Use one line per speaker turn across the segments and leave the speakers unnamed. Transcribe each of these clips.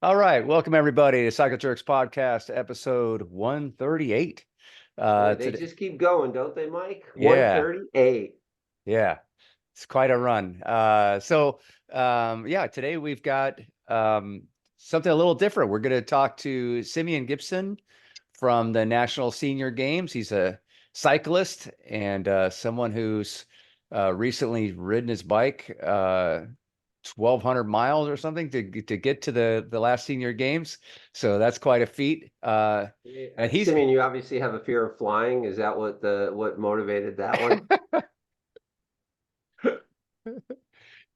All right, welcome everybody to Cycle Jerks Podcast, episode 138.
Boy, they
Today,
just keep going, don't they, Mike?
yeah,
138.
yeah, it's quite a run. Today we've got something a little different. We're going to talk to Simeon Gibson from the National Senior Games. He's a cyclist and someone who's recently ridden his bike 1,200 miles or something to get to the last senior games. So that's quite a feat. And he's
Simeon, you obviously have a fear of flying. Is that what motivated that one?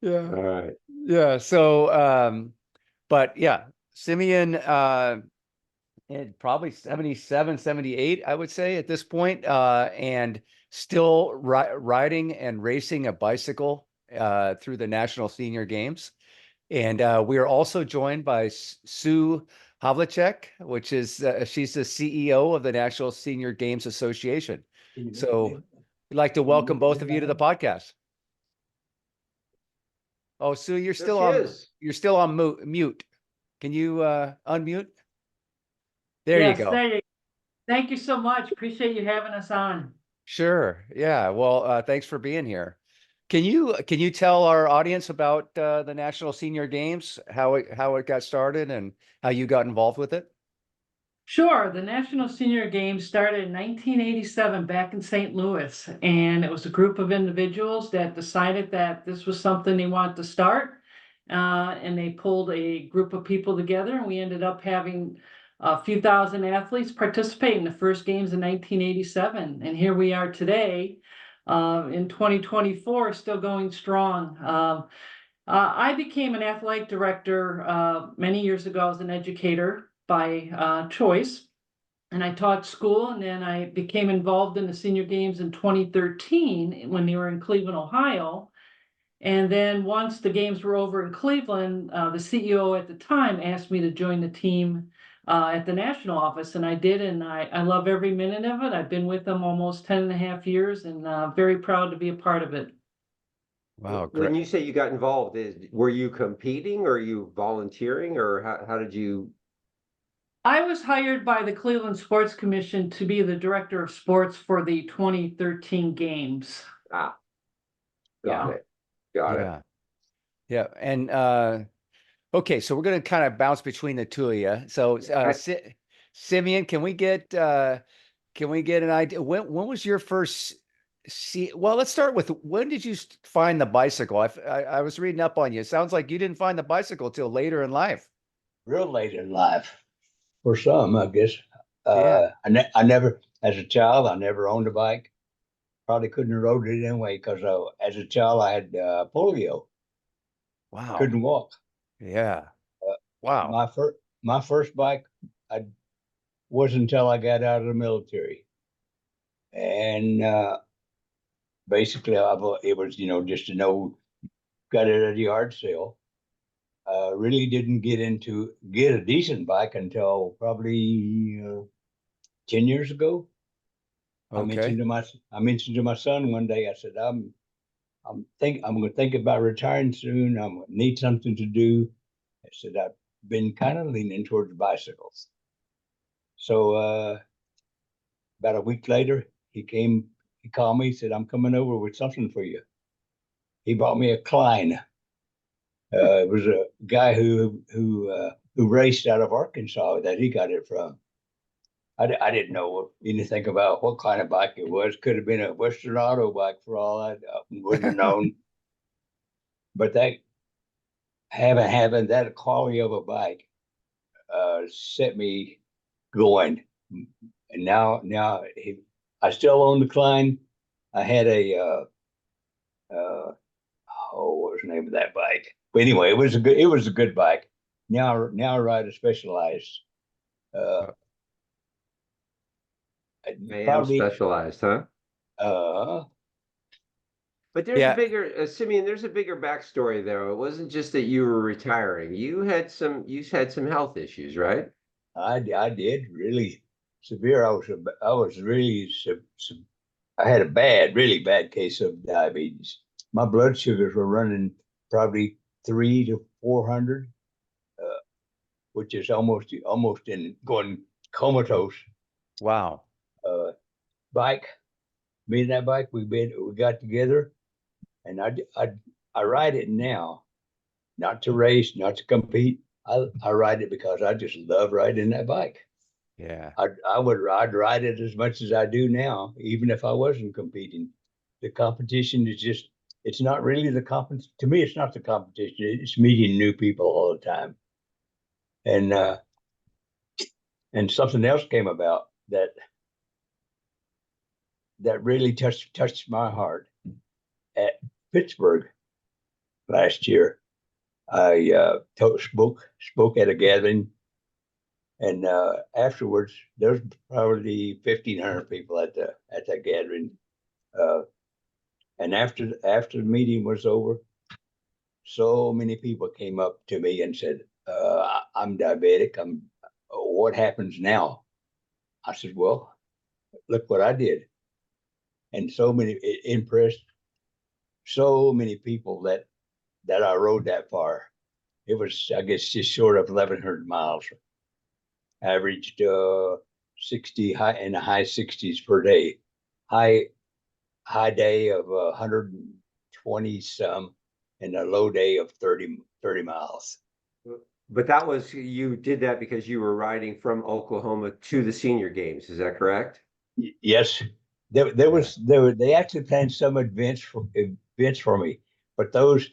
yeah,
All right.
yeah. But yeah, Simeon probably 77, 78, I would say at this point, and still riding and racing a bicycle through the National Senior Games. And we are also joined by Sue Havlicek, which is she's the CEO of the National Senior Games Association. So we'd like to welcome both of you to the podcast. Oh, Sue,
There she is.
you're still on mute. Can you unmute? There you
Yes,
go.
there you Thank you so much. Appreciate you having us on.
Sure. Yeah. Well, thanks for being here. Can you tell our audience about the National Senior Games, how it got started and how you got involved with it?
Sure, the National Senior Games started in 1987 back in St. Louis, and it was a group of individuals that decided that this was something they wanted to start. And they pulled a group of people together, and we ended up having a few thousand athletes participate in the first games in 1987. And here we are today in 2024, still going strong. I became an athletic director many years ago as an educator by choice, and I taught school, and then I became involved in the senior games in 2013 when they were in Cleveland, Ohio. And then once the games were over in Cleveland, the CEO at the time asked me to join the team at the national office, and I did, and I love every minute of it. I've been with them almost 10 and a half years, and very proud to be a part of it.
Wow, great.
When you say you got involved, were you competing or you volunteering or how did you?
I was hired by the Cleveland Sports Commission to be the director of sports for the 2013 games.
Ah, got
Yeah.
it. Got it.
Yeah. Yeah. And okay, so we're going to kind of bounce between the two of you. So Simeon, can we get an idea when was your first well, let's start with when did you find the bicycle? I was reading up on you. It sounds like you didn't find the bicycle till later in life.
Real late in life for some, I guess.
Yeah.
I never, as a child, I never owned a bike. Probably couldn't have rode it anyway because as a child I had polio.
Wow.
Couldn't walk.
Yeah.
Uh,
Wow.
my first bike I wasn't until I got out of the military, and basically it was just to know got it at a yard sale. Really didn't get a decent bike until probably 10 years ago. I
Okay.
mentioned to my son one day. I said, I'm going to think about retiring soon. I'm going to need something to do. I said, I've been kind of leaning towards bicycles. So about a week later, he called me, he said, I'm coming over with something for you. He bought me a Klein. It was a guy who raced out of Arkansas that he got it from. I didn't know anything about what kind of bike it was. Could have been a Western Auto bike for all I wouldn't have known. But having that quality of a bike set me going. And I still own the Klein. I had what was the name of that bike? But anyway, it was a good bike. Now I ride a Specialized. Uh,
AM
probably
specialized, huh?
uh,
But there's a
Yeah.
bigger, Simeon, there's a bigger backstory there. It wasn't just that you were retiring. You had some health issues, right?
I did really severe. I was really I had a really bad case of diabetes. My blood sugars were running probably 300 to 400. which is almost in going comatose.
Wow.
Bike, me and that bike, we got together, and I ride it now, not to race, not to compete. I ride it because I just love riding that bike.
Yeah.
I'd ride it as much as I do now, even if I wasn't competing. The competition is just, it's not really to me, it's not the competition. It's meeting new people all the time. And something else came about that really touched my heart. At Pittsburgh last year, I spoke at a gathering, and afterwards there was probably 1,500 people at that gathering. And after the meeting was over, so many people came up to me and said, "I'm diabetic. What happens now?" I said, "Well, look what I did." And it impressed so many people that I rode that far. It was, I guess, just short of 1,100 miles. Averaged 60 in the high 60s per day. High day of 120 some, and a low day of 30 miles.
But that was, you did that because you were riding from Oklahoma to the senior games. Is that correct?
Yes, they actually planned some events for me, but those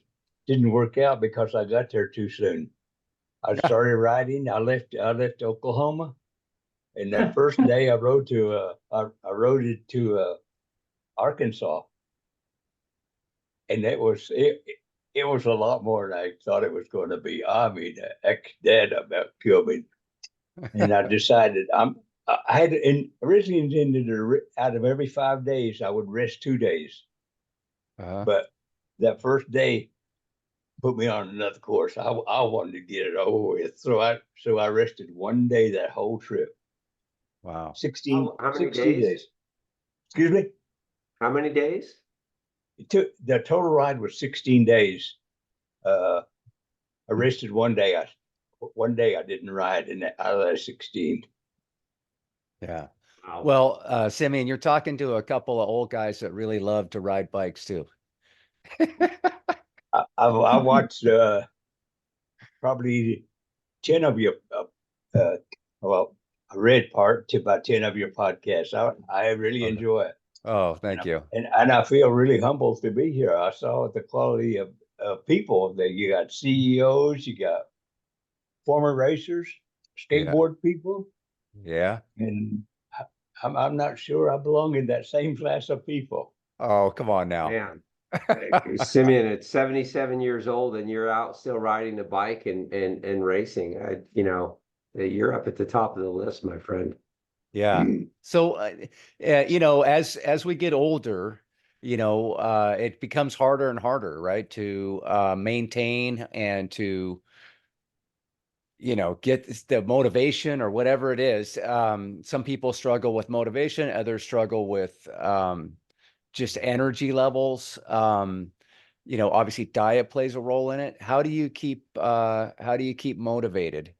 didn't work out because I got there too soon. I started riding. I left Oklahoma, and that first day I rode it to Arkansas, and it was a lot more than I thought it was going to be. I mean, that about killed me, and I decided I had originally intended to, out of every 5 days, I would rest 2 days. But that first day put me on another course. I wanted to get it over with. So I rested 1 day that whole trip.
Wow.
16
How many
16
days?
Excuse me?
How many days?
The total ride was 16 days. I rested 1 day. One day I didn't ride out of that 16.
Yeah.
Wow.
Well, Simeon, you're talking to a couple of old guys that really love to ride bikes too.
I watched probably 10 of your well, I read about 10 of your podcasts. I really
Okay.
enjoy it.
Oh, thank you.
And I feel really humbled to be here. I saw the quality of people that you got: CEOs, you got former racers, skateboard people,
Yeah.
and I'm not sure I belong in that same class of people.
Oh, come on now.
Man, Simeon, at 77 years old, and you're out still riding the bike and racing. You're up at the top of the list, my friend.
Yeah. So, as we get older, it becomes harder and harder, right, to maintain and to, get the motivation or whatever it is. Some people struggle with motivation, others struggle with just energy levels. Obviously diet plays a role in it. How do you keep motivated?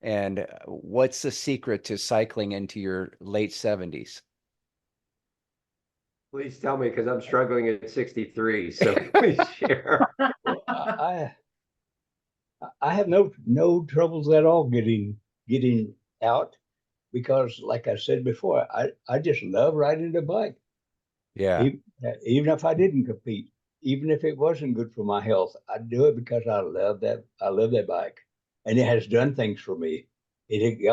And what's the secret to cycling into your late 70s?
Please tell me, because I'm struggling at 63. So please share.
Well, I have no troubles at all getting out, because, like I said before, I just love riding the bike.
Yeah.
Even if I didn't compete, even if it wasn't good for my health, I'd do it because I love that bike, and it has done things for me. It had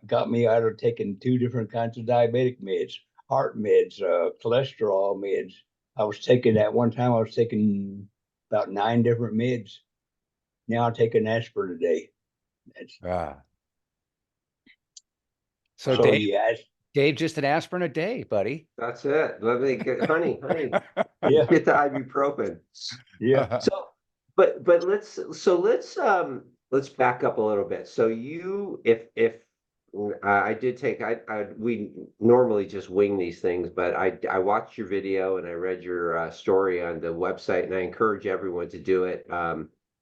got me out of taking 2 different kinds of diabetic meds, heart meds, cholesterol meds. At one time I was taking about 9 different meds. Now I take an aspirin a day.
Ah. So
Wow.
So
Dave, just an aspirin a day, buddy.
That's it. Let me get, honey,
yeah,
get the ibuprofen.
yeah.
So, but let's back up a little bit. So if I did take, we normally just wing these things, but I watched your video and I read your story on the website, and I encourage everyone to do it.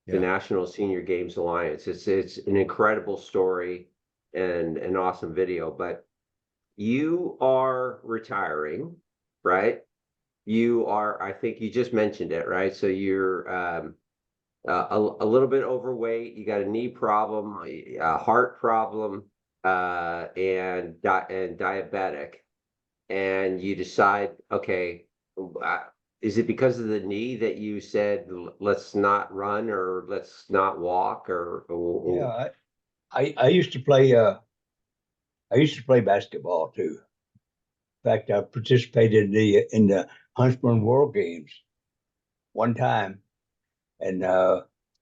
the
Yeah.
National Senior Games Alliance. It's an incredible story and an awesome video. But you are retiring, right? You are, I think you just mentioned it, right? So you're a little bit overweight. You got a knee problem, a heart problem, and diabetic. And you decide, okay, is it because of the knee that you said let's not run or let's not walk
Yeah, I used to play basketball too. In fact, I participated in the Huntsman World Games one time, and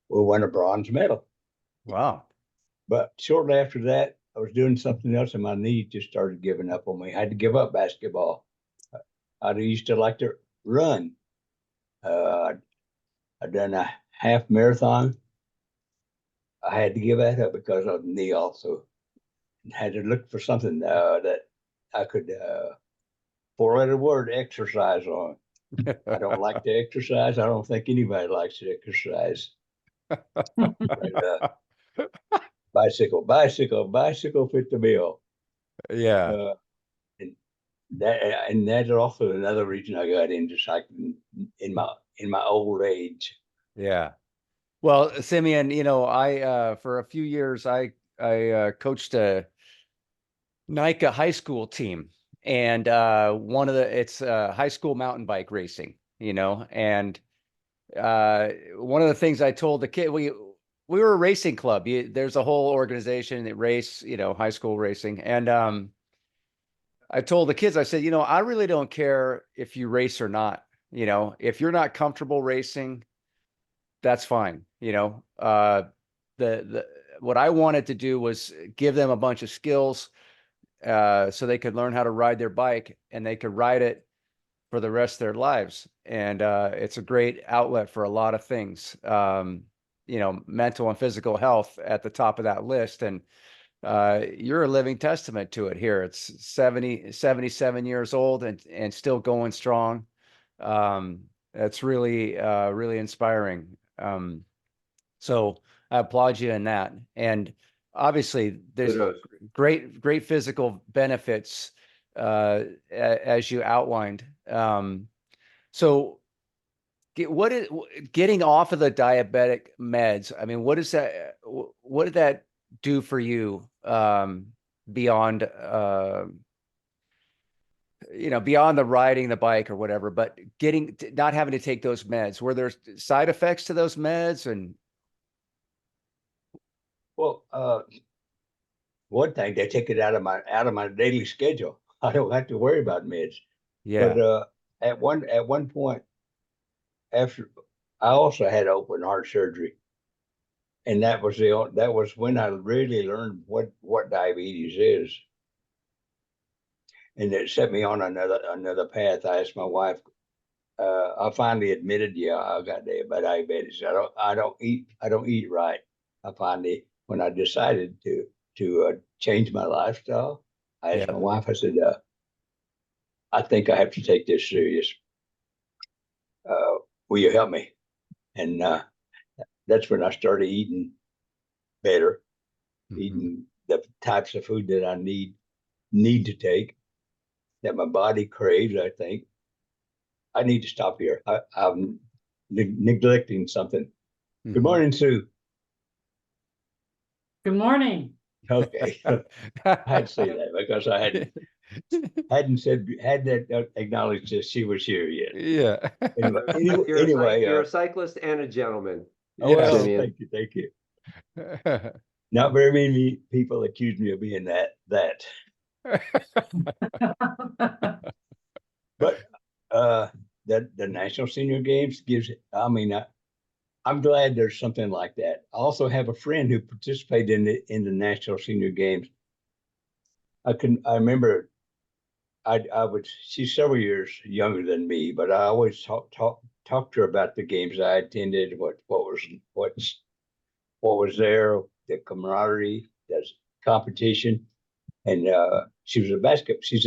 we won a bronze medal.
Wow.
But shortly after that, I was doing something else, and my knees just started giving up on me. I had to give up basketball. I used to like to run. I done a half marathon. I had to give that up because of the knee also. Had to look for something that I could four-letter word exercise on. I don't like to exercise. I don't think anybody likes to exercise. But, bicycle fit the bill.
Yeah.
Uh, and that's also another reason I got into cycling in my old age.
Yeah. Well, Simeon, I for a few years I coached a NICA high school team, and it's high school mountain bike racing, and one of the things I told the kid, we were a racing club. There's a whole organization that race, high school racing, and I told the kids, I said, I really don't care if you race or not. If you're not comfortable racing, that's fine. The what I wanted to do was give them a bunch of skills so they could learn how to ride their bike, and they could ride it for the rest of their lives. And it's a great outlet for a lot of things, mental and physical health at the top of that list. And you're a living testament to it here. It's 77 years old and still going strong. It's really, really inspiring. So I applaud you in that. And obviously there's
Kudos.
great physical benefits, as you outlined. So getting off of the diabetic meds? I mean, what did that do for you, beyond, beyond the riding the bike or whatever, but not having to take those meds? Were there side effects to those meds? And
Well, one thing, they take it out of my daily schedule. I don't have to worry about meds.
yeah,
But at one point, after I also had open heart surgery, and that was when I really learned what diabetes is, and it set me on another path. I asked my wife. I finally admitted, yeah, I got diabetes. I don't eat right. I finally, when I decided to change my lifestyle, I asked
yeah,
my wife. I said, I think I have to take this serious. Will you help me? And that's when I started eating better,
mhm.
eating the types of food that I need to take, that my body craves. I think I need to stop here. I'm neglecting something. Good
Mhm.
morning, Sue.
Good morning.
Okay, I had to say that because I hadn't acknowledged that she was here yet.
Yeah.
You're a cyclist and a gentleman.
Oh, well,
Simeon.
thank you. Not very many people accuse me of being that. But the National Senior Games gives. I mean, I'm glad there's something like that. I also have a friend who participated in the National Senior Games. I remember. She's several years younger than me, but I always talk to her about the games I attended, what was there, the camaraderie, the competition, and she's a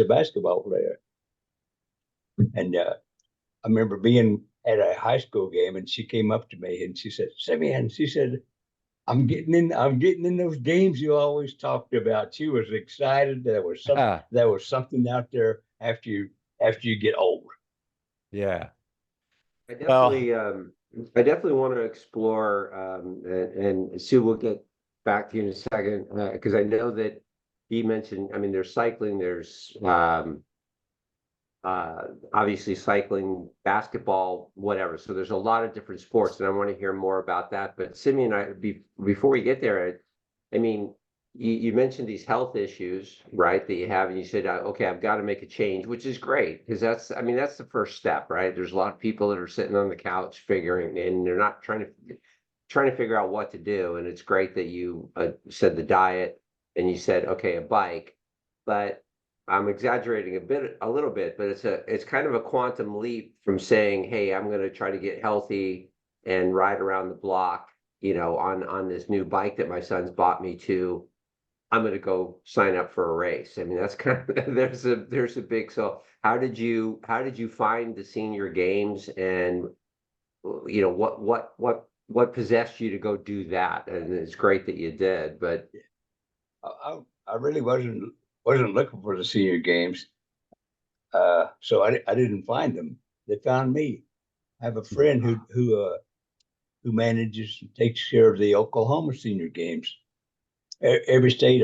basketball player, and I remember being at a high school game, and she came up to me and she said, Simeon, she said, I'm getting in those games you always talked about. She was excited. There was something out there after you get old.
Yeah.
I
Well,
I definitely want to explore, and Sue, we'll get back to you in a second, because I know that he mentioned, I mean, there's cycling, there's, obviously cycling, basketball, whatever. So there's a lot of different sports, and I want to hear more about that. But Simeon, before we get there, I mean, you mentioned these health issues, right, that you have, and you said, okay, I've got to make a change, which is great because I mean, that's the first step, right? There's a lot of people that are sitting on the couch figuring, and they're not trying to figure out what to do. And it's great that you said the diet, and you said, okay, a bike, but I'm exaggerating a little bit, but it's kind of a quantum leap from saying, hey, I'm going to try to get healthy and ride around the block, on this new bike that my son's bought me, to I'm going to go sign up for a race. I mean, that's kind of there's a big. So how did you find the senior games, and what possessed you to go do that? And it's great that you did, but
I really wasn't looking for the senior games. So I didn't find them. They found me. I have a friend who manages and takes care of the Oklahoma senior games. Every state,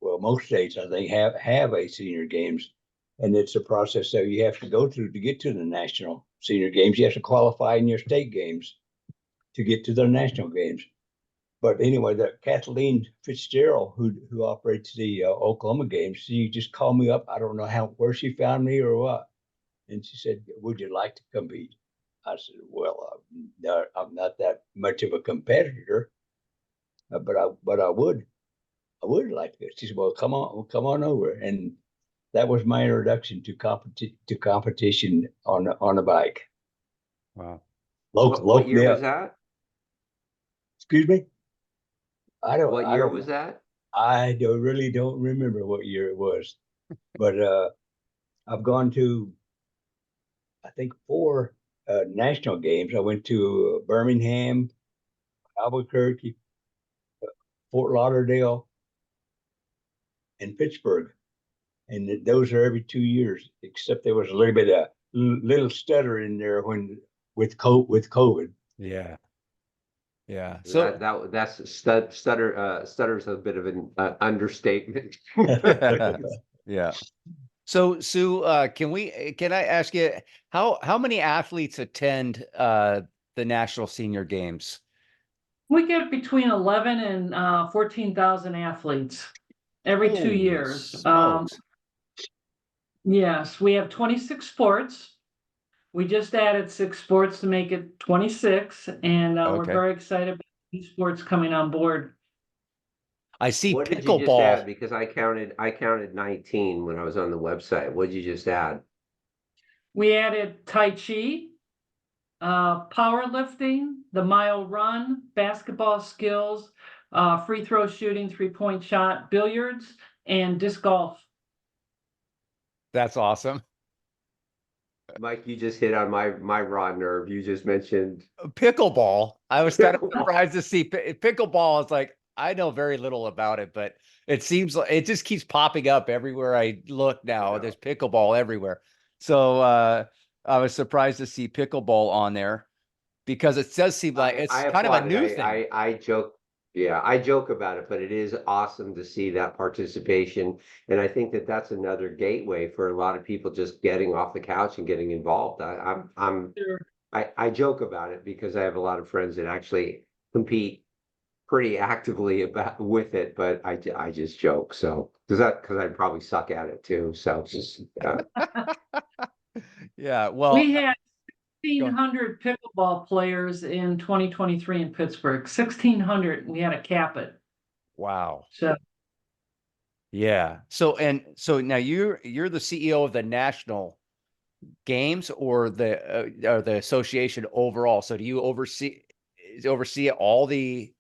well, most states I think have a senior games, and it's a process that you have to go through to get to the national senior games. You have to qualify in your state games to get to the national games. But anyway, that Kathleen Fitzgerald, who operates the Oklahoma games, she just called me up. I don't know where she found me or what, and she said, "Would you like to compete?" I said, "Well, I'm not that much of a competitor, but I would like to." She said, "Well, come on over," and that was my introduction to competition on a bike.
wow.
what year was
Yeah.
that?
Excuse me.
What year was that?
I really don't remember what year it was, but I've gone to, I think, 4 national games. I went to Birmingham, Albuquerque, Fort Lauderdale, and Pittsburgh, and those are every 2 years. Except there was a little bit of little stutter in there with COVID.
Yeah. Yeah. So
That's stutter's a bit of an understatement.
yeah. So Sue, can I ask you how many athletes attend the National Senior Games?
We get between 11 and 14,000 athletes every 2
Holy
years.
smokes.
Yes, we have 26 sports. We just added 6 sports to make it 26, and we're
Okay.
very excited about these sports coming on board.
I see
What did you just
pickleball.
add? Because I counted 19 when I was on the website. What did you just add?
We added Tai Chi, powerlifting, the mile run, basketball skills, free throw shooting, 3-point shot, billiards, and disc golf.
That's awesome.
Mike, you just hit on my raw nerve. You just mentioned
Pickleball. I was kind of
Pickleball.
surprised to see pickleball. Is like, I know very little about it, but it seems like it just keeps popping up everywhere I look now. There's pickleball everywhere. So I was surprised to see pickleball on there because it does seem like it's
I
kind of a
applaud
new
it.
thing.
I joke. Yeah, I joke about it, but it is awesome to see that participation. And I think that that's another gateway for a lot of people just getting off the couch and getting involved. I joke about it because I have a lot of friends that actually compete pretty actively with it, but I just joke. So because I probably suck at it too. So
Yeah. Well,
We had
go on.
1,600 pickleball players in 2023 in Pittsburgh. 1,600. We had to cap it.
Wow.
So
Yeah. So now you're the CEO of the National Games or the association overall. So do you oversee all the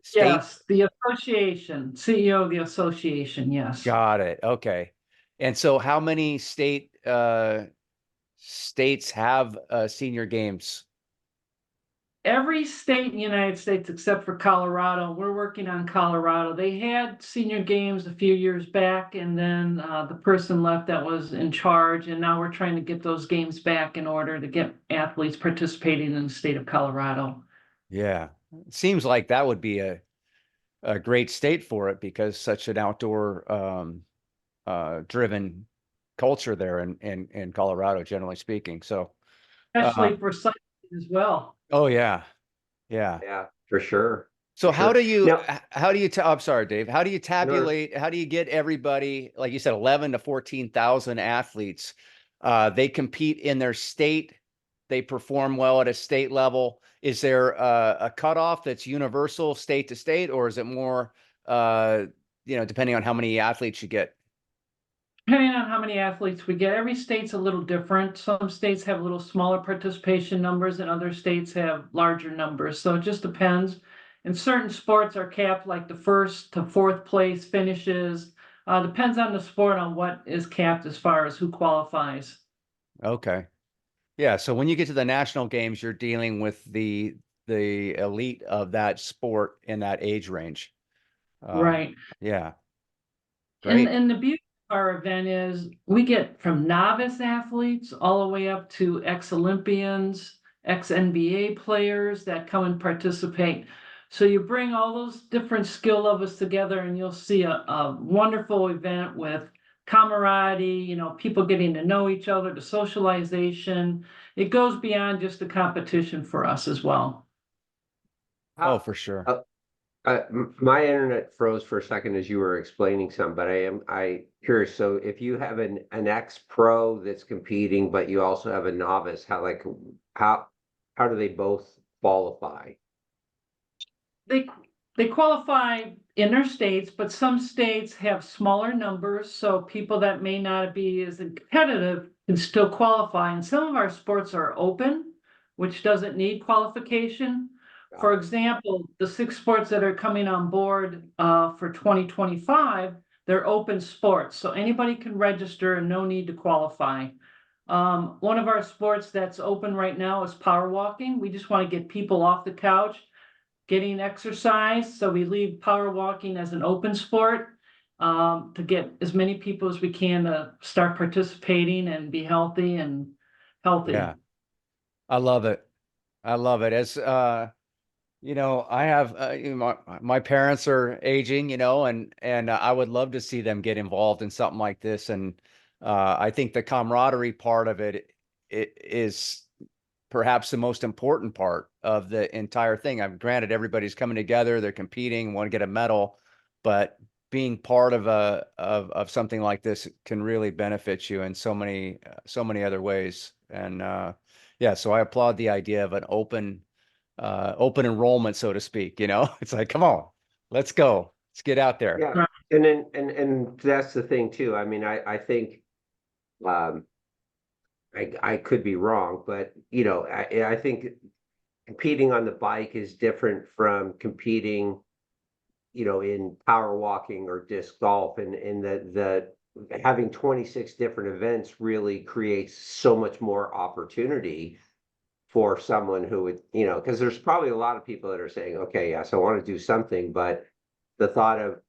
state?
yes, the association, CEO of the association. Yes.
Got it. Okay. And so how many state states have senior games?
Every state in the United States except for Colorado, we're working on Colorado. They had senior games a few years back, and then the person left that was in charge, and now we're trying to get those games back in order to get athletes participating in the state of Colorado.
Yeah, it seems like that would be a great state for it because such an outdoor driven culture there in Colorado, generally speaking. So,
Especially for cycling as well.
oh yeah, yeah.
Yeah, for sure.
So
For sure. Now,
how do you I'm sorry, Dave. How do you
no,
tabulate, how do you get everybody, like you said, 11 to 14,000 athletes? They compete in their state, they perform well at a state level. Is there a cutoff that's universal state to state, or is it more depending on how many athletes you get?
Depending on how many athletes we get, every state's a little different. Some states have a little smaller participation numbers and other states have larger numbers. So it just depends. And certain sports are capped, like the first to fourth place finishes. Depends on the sport on what is capped as far as who qualifies.
Okay. Yeah, so when you get to the national games, you're dealing with the elite of that sport in that age range.
Right.
Yeah,
And
great.
and the beauty of our event is we get from novice athletes all the way up to ex-Olympians, ex-NBA players that come and participate. So you bring all those different skill levels together and you'll see a wonderful event with camaraderie, people getting to know each other, the socialization. It goes beyond just a competition for us as well.
Oh,
how,
for sure.
my internet froze for a second as you were explaining some, but I curious. So if you have an ex-pro that's competing, but you also have a novice, how do they both qualify?
They qualify in their states, but some states have smaller numbers, so people that may not be as competitive can still qualify. And some of our sports are open, which doesn't need qualification. For example, the 6 sports that are coming on board for 2025, they're open sports, so anybody can register and no need to qualify. One of our sports that's open right now is power walking. We just want to get people off the couch, getting exercise. So we leave power walking as an open sport to get as many people as we can to start participating and be healthy and healthy.
Yeah, I love it. I love it. As I have my parents are aging, and I would love to see them get involved in something like this. And I think the camaraderie part of it is perhaps the most important part of the entire thing. I'm granted everybody's coming together, they're competing, want to get a medal, but being part of something like this can really benefit you in so many other ways. And yeah, so I applaud the idea of an open enrollment, so to speak. It's like, come on, let's go, let's get out there.
Yeah,
Right.
and then and that's the thing too. I mean, I think I could be wrong, but I think competing on the bike is different from competing, in power walking or disc golf, and the having 26 different events really creates so much more opportunity for someone who would, because there's probably a lot of people that are saying, okay, yes, I want to do something, but the thought of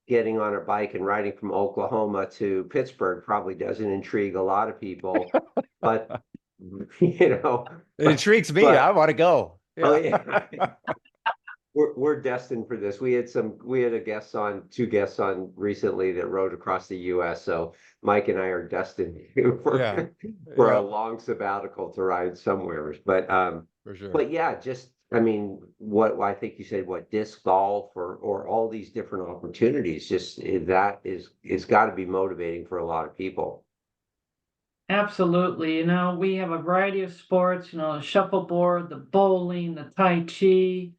getting on a bike and riding from Oklahoma to Pittsburgh probably doesn't intrigue a lot of people, but
It intrigues me. I want to go.
oh yeah, we're destined for this. We had 2 guests on recently that rode across the US. So Mike and I are destined for
Yeah.
for
Yeah.
a long sabbatical to ride somewhere. But
For sure.
but yeah, just I mean, what I think you said, what disc golf or all these different opportunities, just that is got to be motivating for a lot of people.
Absolutely. We have a variety of sports, the shuffleboard, the bowling, the Tai Chi,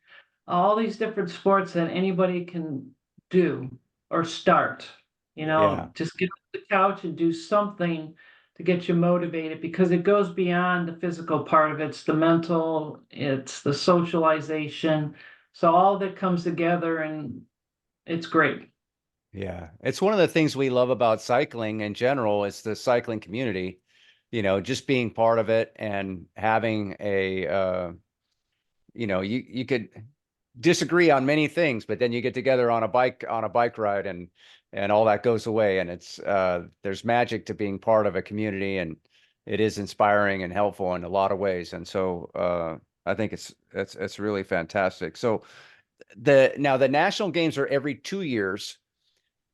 all these different sports that anybody can do or start.
Yeah.
Just get off the couch and do something to get you motivated because it goes beyond the physical part of it. It's the mental, it's the socialization. So all that comes together and it's great.
Yeah. It's one of the things we love about cycling in general. It's the cycling community. just being part of it and having you could disagree on many things, but then you get together on a bike ride and all that goes away. And there's magic to being part of a community, and it is inspiring and helpful in a lot of ways. And so, I think it's really fantastic. So now the national games are every 2 years.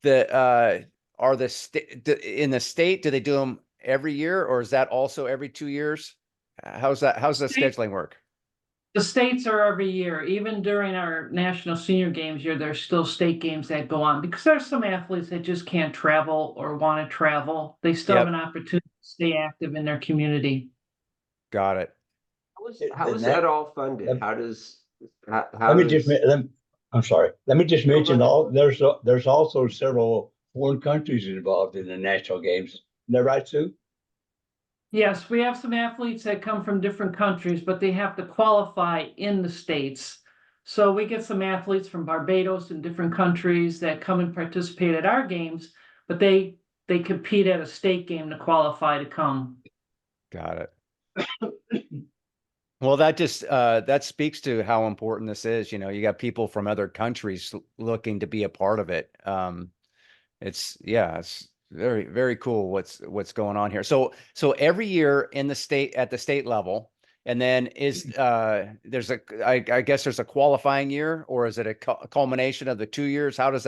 Are in the state, do they do them every year, or is that also every 2 years? How's the scheduling work?
The states are every year, even during our national senior games year, there's still state games that go on because there's some athletes that just can't travel or want to travel. They still have
Yep.
an opportunity to stay active in their community.
Got it.
How is
And that-
that all funded?
let-
How does, how
Let me just,
does?
I'm sorry, let me just
No, go
mention
ahead.
there's also several foreign countries involved in the national games. Isn't that right, Sue?
Yes, we have some athletes that come from different countries, but they have to qualify in the states. So we get some athletes from Barbados and different countries that come and participate at our games, but they compete at a state game to qualify to come.
Got it. Well, that speaks to how important this is. You got people from other countries looking to be a part of it. It's very, very cool what's going on here. So every year at the state level, and then I guess there's a qualifying year, or is it a culmination of the 2 years? How does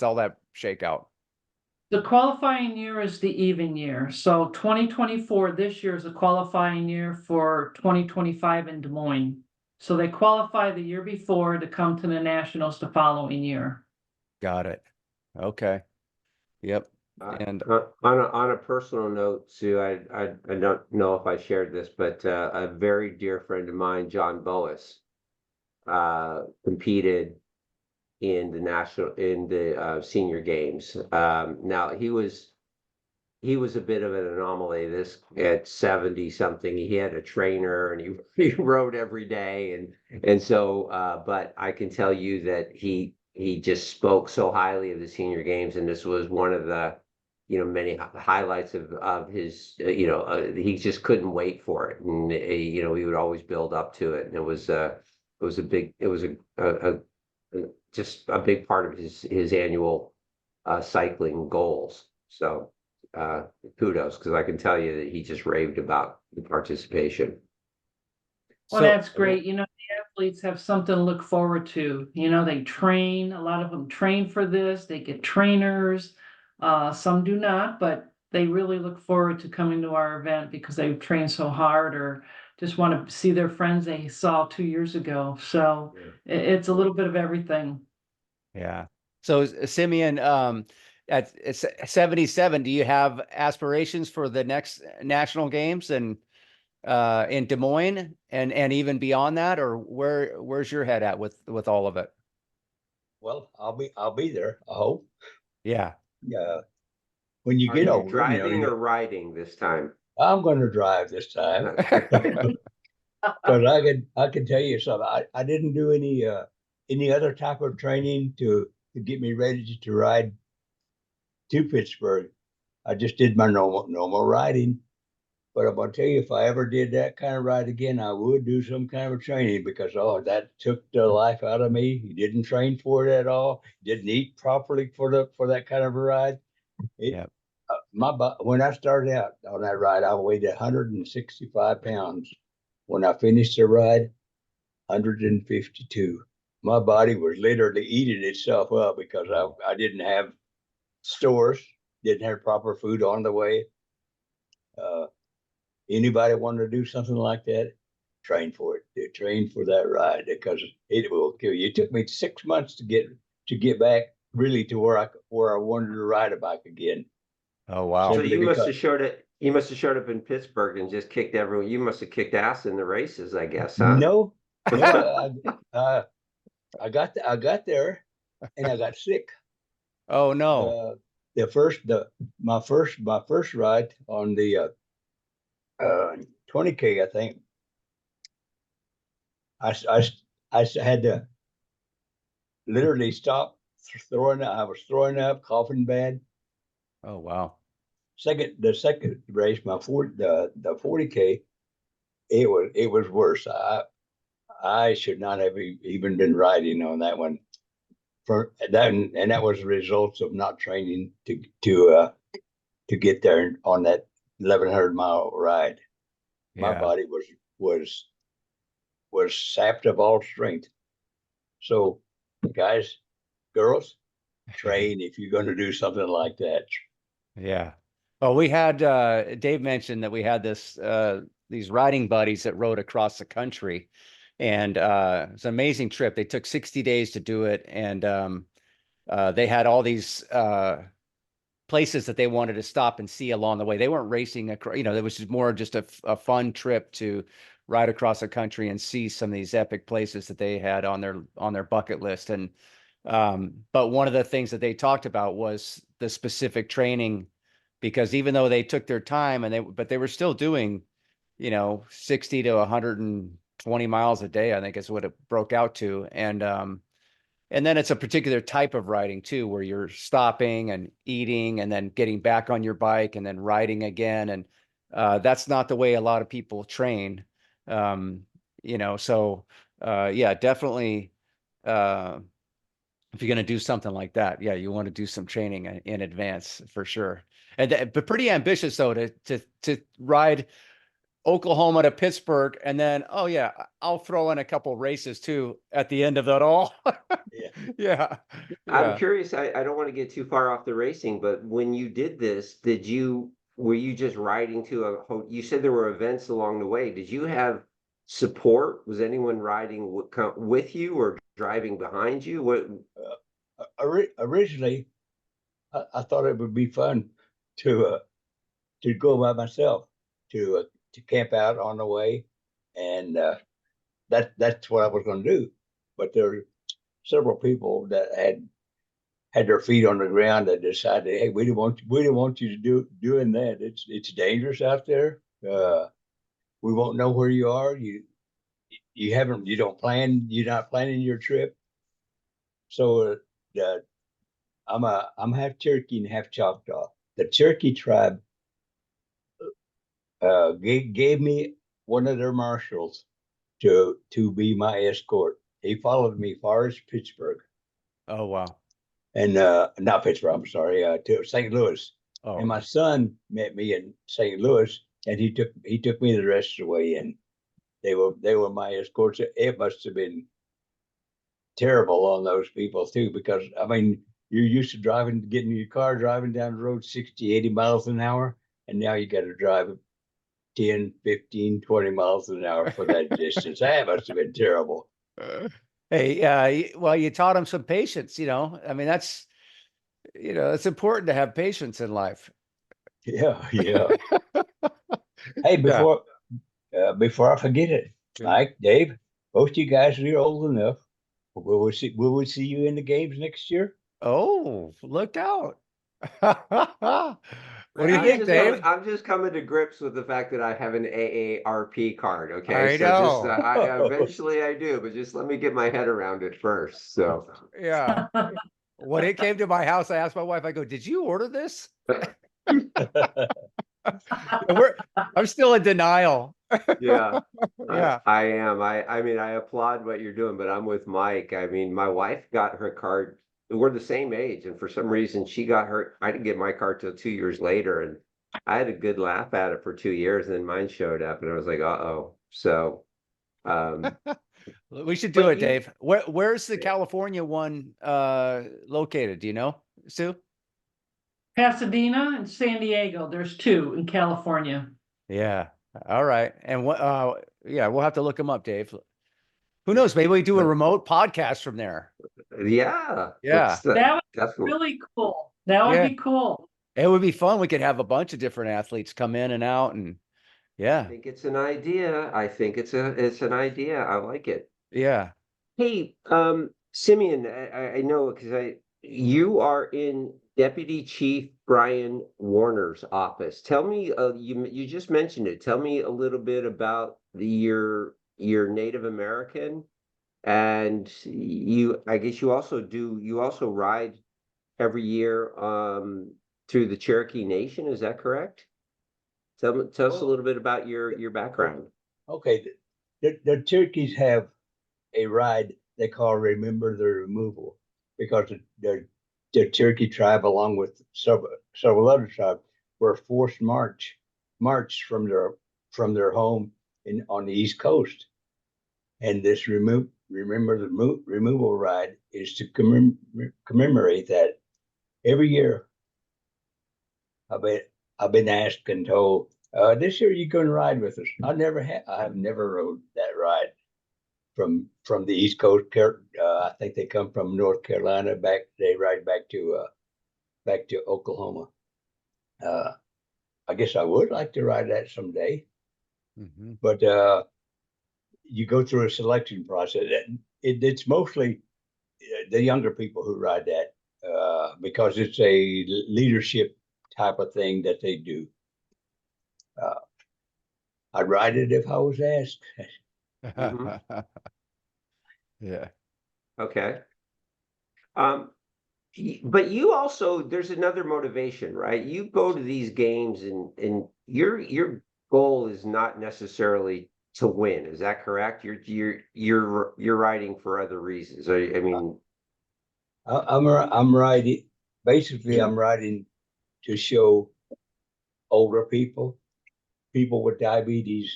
all that shake out?
The qualifying year is the even year. So 2024, this year is a qualifying year for 2025 in Des Moines. So they qualify the year before to come to the nationals the following year.
Got it. Okay. Yep.
Uh,
And
on a personal note, Sue, I don't know if I shared this, but a very dear friend of mine, John Boas, competed in the senior games. Now he was a bit of an anomaly. This at 70 something, he had a trainer and he rode every day, and so but I can tell you that he just spoke so highly of the senior games, and this was one of the many highlights of his he just couldn't wait for it, and he would always build up to it, and it was just a big part of his annual cycling goals. So kudos, because I can tell you that he just raved about the participation.
Well, that's great. The athletes have something to look forward to. They train, a lot of them train for this, they get trainers. Some do not, but they really look forward to coming to our event because they've trained so hard or just want to see their friends they saw 2 years ago. So it's a little bit of everything.
Yeah. So Simeon, at 77, do you have aspirations for the next national games and in Des Moines and even beyond that, or where's your head at with all of it?
Well, I'll be there, I hope.
Yeah.
Yeah. When you
Are
get
you
older,
driving or riding this time?
I'm gonna drive this time. Cause I can tell you something. I didn't do any other type of training to get me ready to ride to Pittsburgh. I just did my normal riding. But I'm gonna tell you, if I ever did that kind of ride again, I would do some kind of training because that took the life out of me. You didn't train for it at all. Didn't eat properly for that kind of a ride.
Yeah.
When I started out on that ride, I weighed 165 pounds. When I finished the ride, 152. My body was literally eating itself up because I didn't have stores, didn't have proper food on the way. Anybody want to do something like that, train for it. Train for that ride because it will kill you. It took me 6 months to get back really to where I wanted to ride a bike again.
Oh, wow.
So
Simply
you must
because-
have showed it. You must have showed up in Pittsburgh and just kicked everyone. You must have kicked ass in the races, I guess, huh?
No, I got there and I got sick.
Oh, no.
My first ride on the 20K, I think. I had to literally stop throwing up. I was throwing up, coughing bad.
Oh, wow.
the second race, the 40K, it was worse. I should not have even been riding on that one. For that, and that was the results of not training to get there on that 1,100-mile ride. My
Yeah.
body was sapped of all strength. So, guys, girls, train if you're going to do something like that.
Yeah. Well, we had Dave mentioned that we had these riding buddies that rode across the country, and it's an amazing trip. They took 60 days to do it, and they had all these places that they wanted to stop and see along the way. They weren't racing across, it was just more just a fun trip to ride across the country and see some of these epic places that they had on their bucket list. And but one of the things that they talked about was the specific training, because even though they took their time but they were still doing, 60 to 120 miles a day, I think is what it broke out to. And then it's a particular type of riding too, where you're stopping and eating and then getting back on your bike and then riding again. And that's not the way a lot of people train. So yeah, definitely. If you're going to do something like that, yeah, you want to do some training in advance for sure. But pretty ambitious though to ride Oklahoma to Pittsburgh, and then I'll throw in a couple races too at the end of it all.
Yeah.
Yeah.
I'm curious, I don't want to get too far off the racing, but when you did this, were you just riding to you said there were events along the way. Did you have support? Was anyone riding with you or driving behind you? What?
Originally, I thought it would be fun to go by myself to camp out on the way, and that's what I was going to do. But there were several people that had their feet on the ground that decided, hey, we don't want you to doing that. It's dangerous out there. We won't know where you are. You're not planning your trip. So I'm half Cherokee and half Choctaw. The Cherokee tribe gave me one of their marshals to be my escort. He followed me far as Pittsburgh,
Oh, wow.
and not Pittsburgh. I'm sorry, to St. Louis.
Oh,
And my son met me in St. Louis, and he took me the rest of the way. And they were my escorts. It must have been terrible on those people too, because I mean, you're used to getting in your car, driving down the road 60, 80 miles an hour, and now you got to drive 10, 15, 20 miles an hour for that distance. That must have been terrible.
hey, well, you taught him some patience, I mean, that's, it's important to have patience in life.
Yeah. Hey,
Yeah.
before I forget it,
Yeah.
Mike, Dave, both you guys are old enough. Will we see you in the games next year?
Oh, look out. What do you think, Dave?
I'm just coming to grips with the fact that I have an AARP card. Okay,
I
so just
know.
eventually I do, but just let me get my head around it first. So
Yeah. When it came to my house, I asked my wife, I go, did you order this? I'm still in denial.
yeah,
Yeah.
I am. I mean, I applaud what you're doing, but I'm with Mike. I mean, my wife got her card. We're the same age, and for some reason, she got her. I didn't get my card till 2 years later, and I had a good laugh at it for 2 years, and then mine showed up, and I was like, "Uh-oh." So, um,
We should do
but
it, Dave. Where's the California one located? Do you know, Sue?
Pasadena and San Diego. There's two in California.
Yeah. All right. And yeah, we'll have to look them up, Dave. Who knows? Maybe we do a remote podcast from there.
yeah,
Yeah.
That would be
definitely.
really cool. That would
Yeah.
be cool.
It would be fun. We could have a bunch of different athletes come in and out, and
I
yeah.
think it's an idea. I think it's an idea. I like it.
Yeah.
Hey, Simeon, I know because you are in Deputy Chief Brian Warner's office. Tell me, you just mentioned it. Tell me a little bit about your Native American, and I guess you also ride every year. to the Cherokee Nation. Is that correct? Tell us a
Well,
little bit about your background.
Okay, the Cherokees have a ride they call Remember the Removal because the Cherokee tribe, along with several other tribes, were forced marched from their home on the East Coast. And this Remember the Removal ride is to commemorate that. Every year I've been asked and told, this year you can ride with us. I've never rode that ride from the East Coast. I think they come from North Carolina they ride back to Oklahoma. I guess I would like to ride that someday,
Mhm.
but you go through a selection process. It's mostly the younger people who ride that because it's a leadership type of thing that they do. I'd ride it if I was asked.
Mhm.
Yeah.
Okay. Um, but you also, there's another motivation, right? You go to these games and your goal is not necessarily to win. Is that correct? You're riding for other reasons. I mean,
I'm riding. Basically, I'm riding to show older people with diabetes,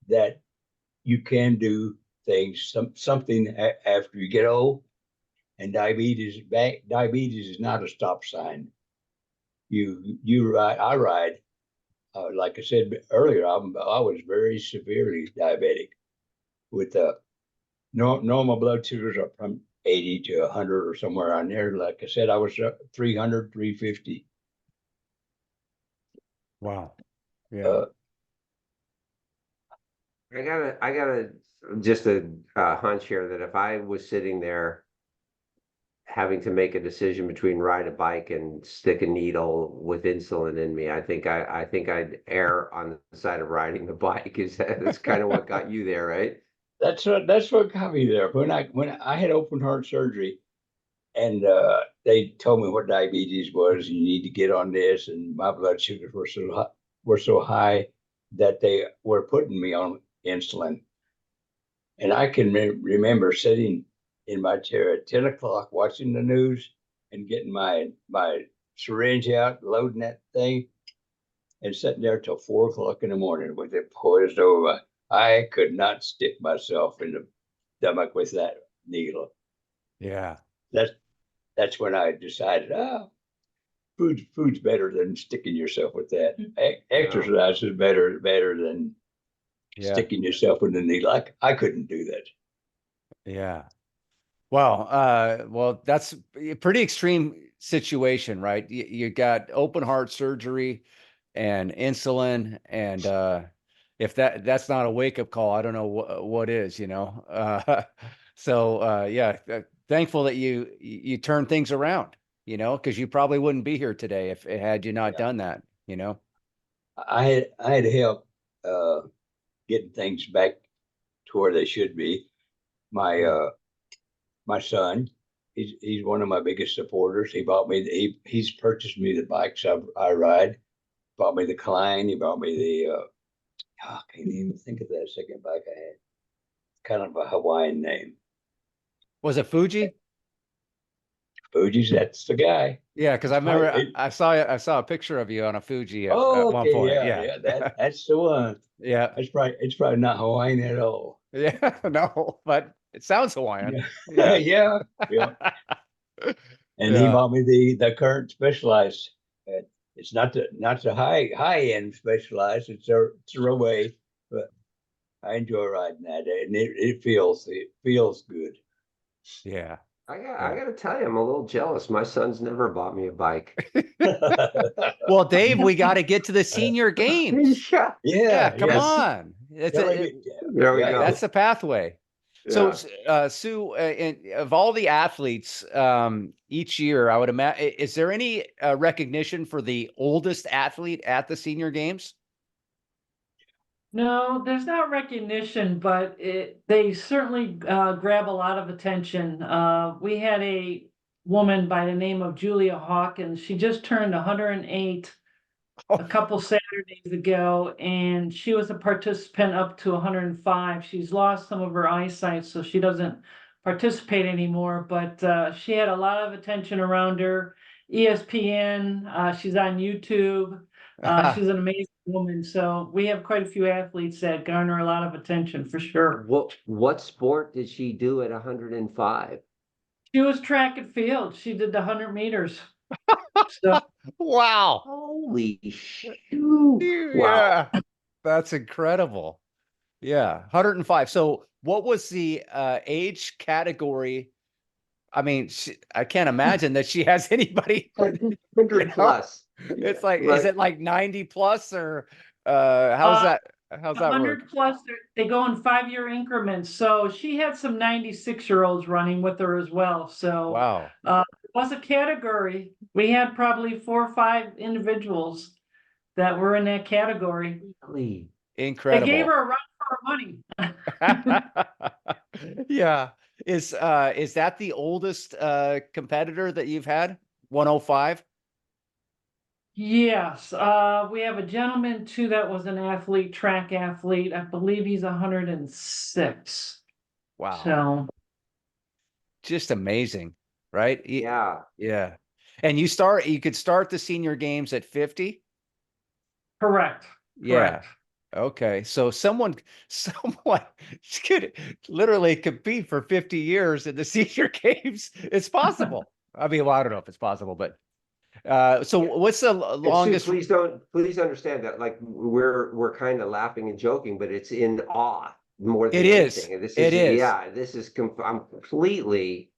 that you can do things, something after you get old. And diabetes is not a stop sign. You ride, I ride. Like I said earlier, I was very severely diabetic with normal blood sugars up from 80 to 100 or somewhere on there. Like I said, I was 300, 350.
Wow. Yeah.
Uh,
I got a just a hunch here that if I was sitting there having to make a decision between ride a bike and stick a needle with insulin in me, I think I'd err on the side of riding the bike. That's kind of what got you there, right?
that's what got me there. When I had open heart surgery, and they told me what diabetes was. You need to get on this, and my blood sugars were so high that they were putting me on insulin. And I can remember sitting in my chair at 10 o'clock watching the news and getting my syringe out, loading that thing, and sitting there till 4 o'clock in the morning with it poised over. I could not stick myself in the stomach with that needle.
Yeah.
That's that's when I decided, food's better than sticking yourself with that. Exercise is better than
Yeah.
sticking yourself with the needle. I couldn't do that.
Yeah. Well, well, that's a pretty extreme situation, right? You got open heart surgery and insulin, and if that's not a wake-up call, I don't know what is, you know. So yeah, thankful that you turned things around, you know, because you probably wouldn't be here today if had you not
Yeah.
done that, you know.
I had help getting things back to where they should be. My
Yeah.
my son, he's one of my biggest supporters. He's purchased me the bikes I ride. Bought me the Klein. He bought me the I can't even think of that second bike I had. Kind of a Hawaiian name.
Was it Fuji?
Fuji's, that's the guy.
Yeah, because I remember I saw a picture of you on a Fuji at one
Okay,
point.
yeah,
Yeah.
yeah, that's the one.
Yeah.
It's probably not Hawaiian at all.
Yeah, no, but it sounds Hawaiian.
Yeah,
Yeah.
yeah, yeah. And he
Yeah.
bought me the current Specialized. It's not the high end Specialized. It's a Rowe, but I enjoy riding that, and it feels good.
Yeah.
I
Yeah.
gotta tell you, I'm a little jealous. My son's never bought me a bike.
Well, Dave, we got to get to the senior games.
Yeah,
Yeah,
Yeah,
come
yeah.
on. It's
Yeah,
there we
yeah,
go.
that's the pathway. So,
Yeah.
Sue, of all the athletes, each year, I would imagine, is there any recognition for the oldest athlete at the senior games?
No, there's not recognition, but they certainly grab a lot of attention. We had a woman by the name of Julia Hawkins. She just turned 108 a couple Saturdays ago, and she was a participant up to 105. She's lost some of her eyesight, so she doesn't participate anymore, but she had a lot of attention around her. ESPN, she's on YouTube. She's an amazing woman. So we have quite a few athletes that garner a lot of attention for sure.
What sport did she do at 105?
She was track and field. She did the 100 meters. So
Wow.
Holy shoot.
Yeah. That's incredible. Yeah. 105. So what was the age category? I mean, I can't imagine that she has anybody.
100 plus.
It's like,
Right.
is it like 90 plus or how's that work?
100 plus, they go in 5-year increments. So she had some 96-year-olds running with her as well. So
Wow.
it was a category. We had probably 4 or 5 individuals that were in that category.
Really?
They
Incredible.
gave her a run for her money.
Yeah. Is that the oldest competitor that you've had? 105?
Yes, we have a gentleman too that was an athlete, track athlete. I believe he's 106.
Wow.
So
Just amazing, right?
Yeah.
Yeah. And you could start the senior games at 50?
correct.
Yeah.
Correct.
Okay. So someone could literally compete for 50 years in the senior games. It's possible. I mean, well, I don't know if it's possible, but so what's the
And Sue,
longest?
please understand that like we're kind of laughing and joking, but it's in awe more than
It is.
anything. And this
It is.
Yeah, this is I'm completely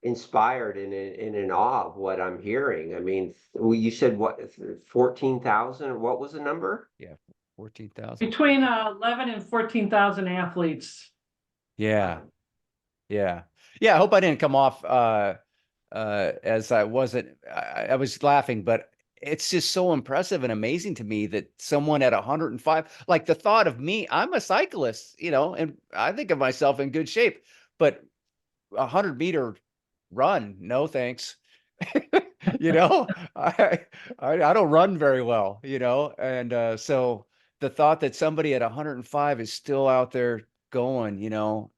inspired and in awe of what I'm hearing. I mean, you said what, 14,000? What was the number?
14,000.
Between 11 and 14,000 athletes.
Yeah. Yeah. Yeah. I hope I didn't come off as I wasn't, I was laughing, but it's just so impressive and amazing to me that someone at 105, like the thought of me, I'm a cyclist, and I think of myself in good shape, but 100-meter run, no thanks. I don't run very well, and so the thought that somebody at 105 is still out there going,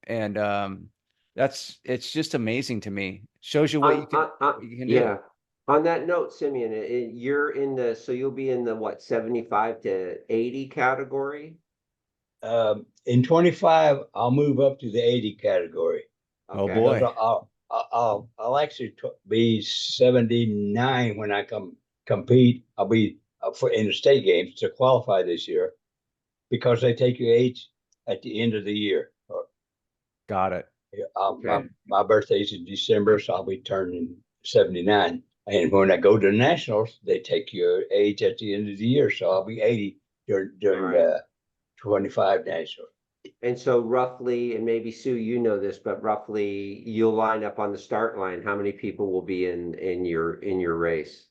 and it's just amazing to me. Shows you what you can do.
Yeah. On that note, Simeon, you're so you'll be in the what, 75 to 80 category?
In 25, I'll move up to the 80 category.
Oh,
Okay.
boy.
Because I'll actually be 79 when I compete. I'll be in the state games to qualify this year, because they take your age at the end of the year.
Got it.
Okay.
My birthday's in December, so I'll be turning 79. And when I go to the nationals, they take your age at the end of the year, so I'll be 80 during
Right.
the 25 nationals.
And so roughly, and maybe Sue, you know this, but roughly you'll line up on the start line. How many people will be in your race?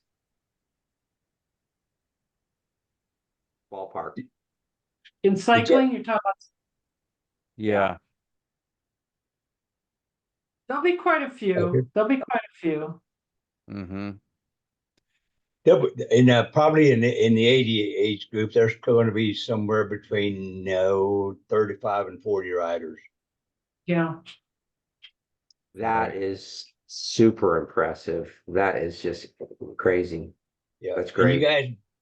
Ballpark.
In cycling, you're talking about,
Yeah.
there'll be quite a few.
Okay.
There'll be quite a few.
Mm-hmm.
And probably in the 80 age group, there's going to be somewhere between 35 and 40 riders.
Yeah.
That
Right.
is super impressive. That is just crazy.
Yeah,
That's
and
great.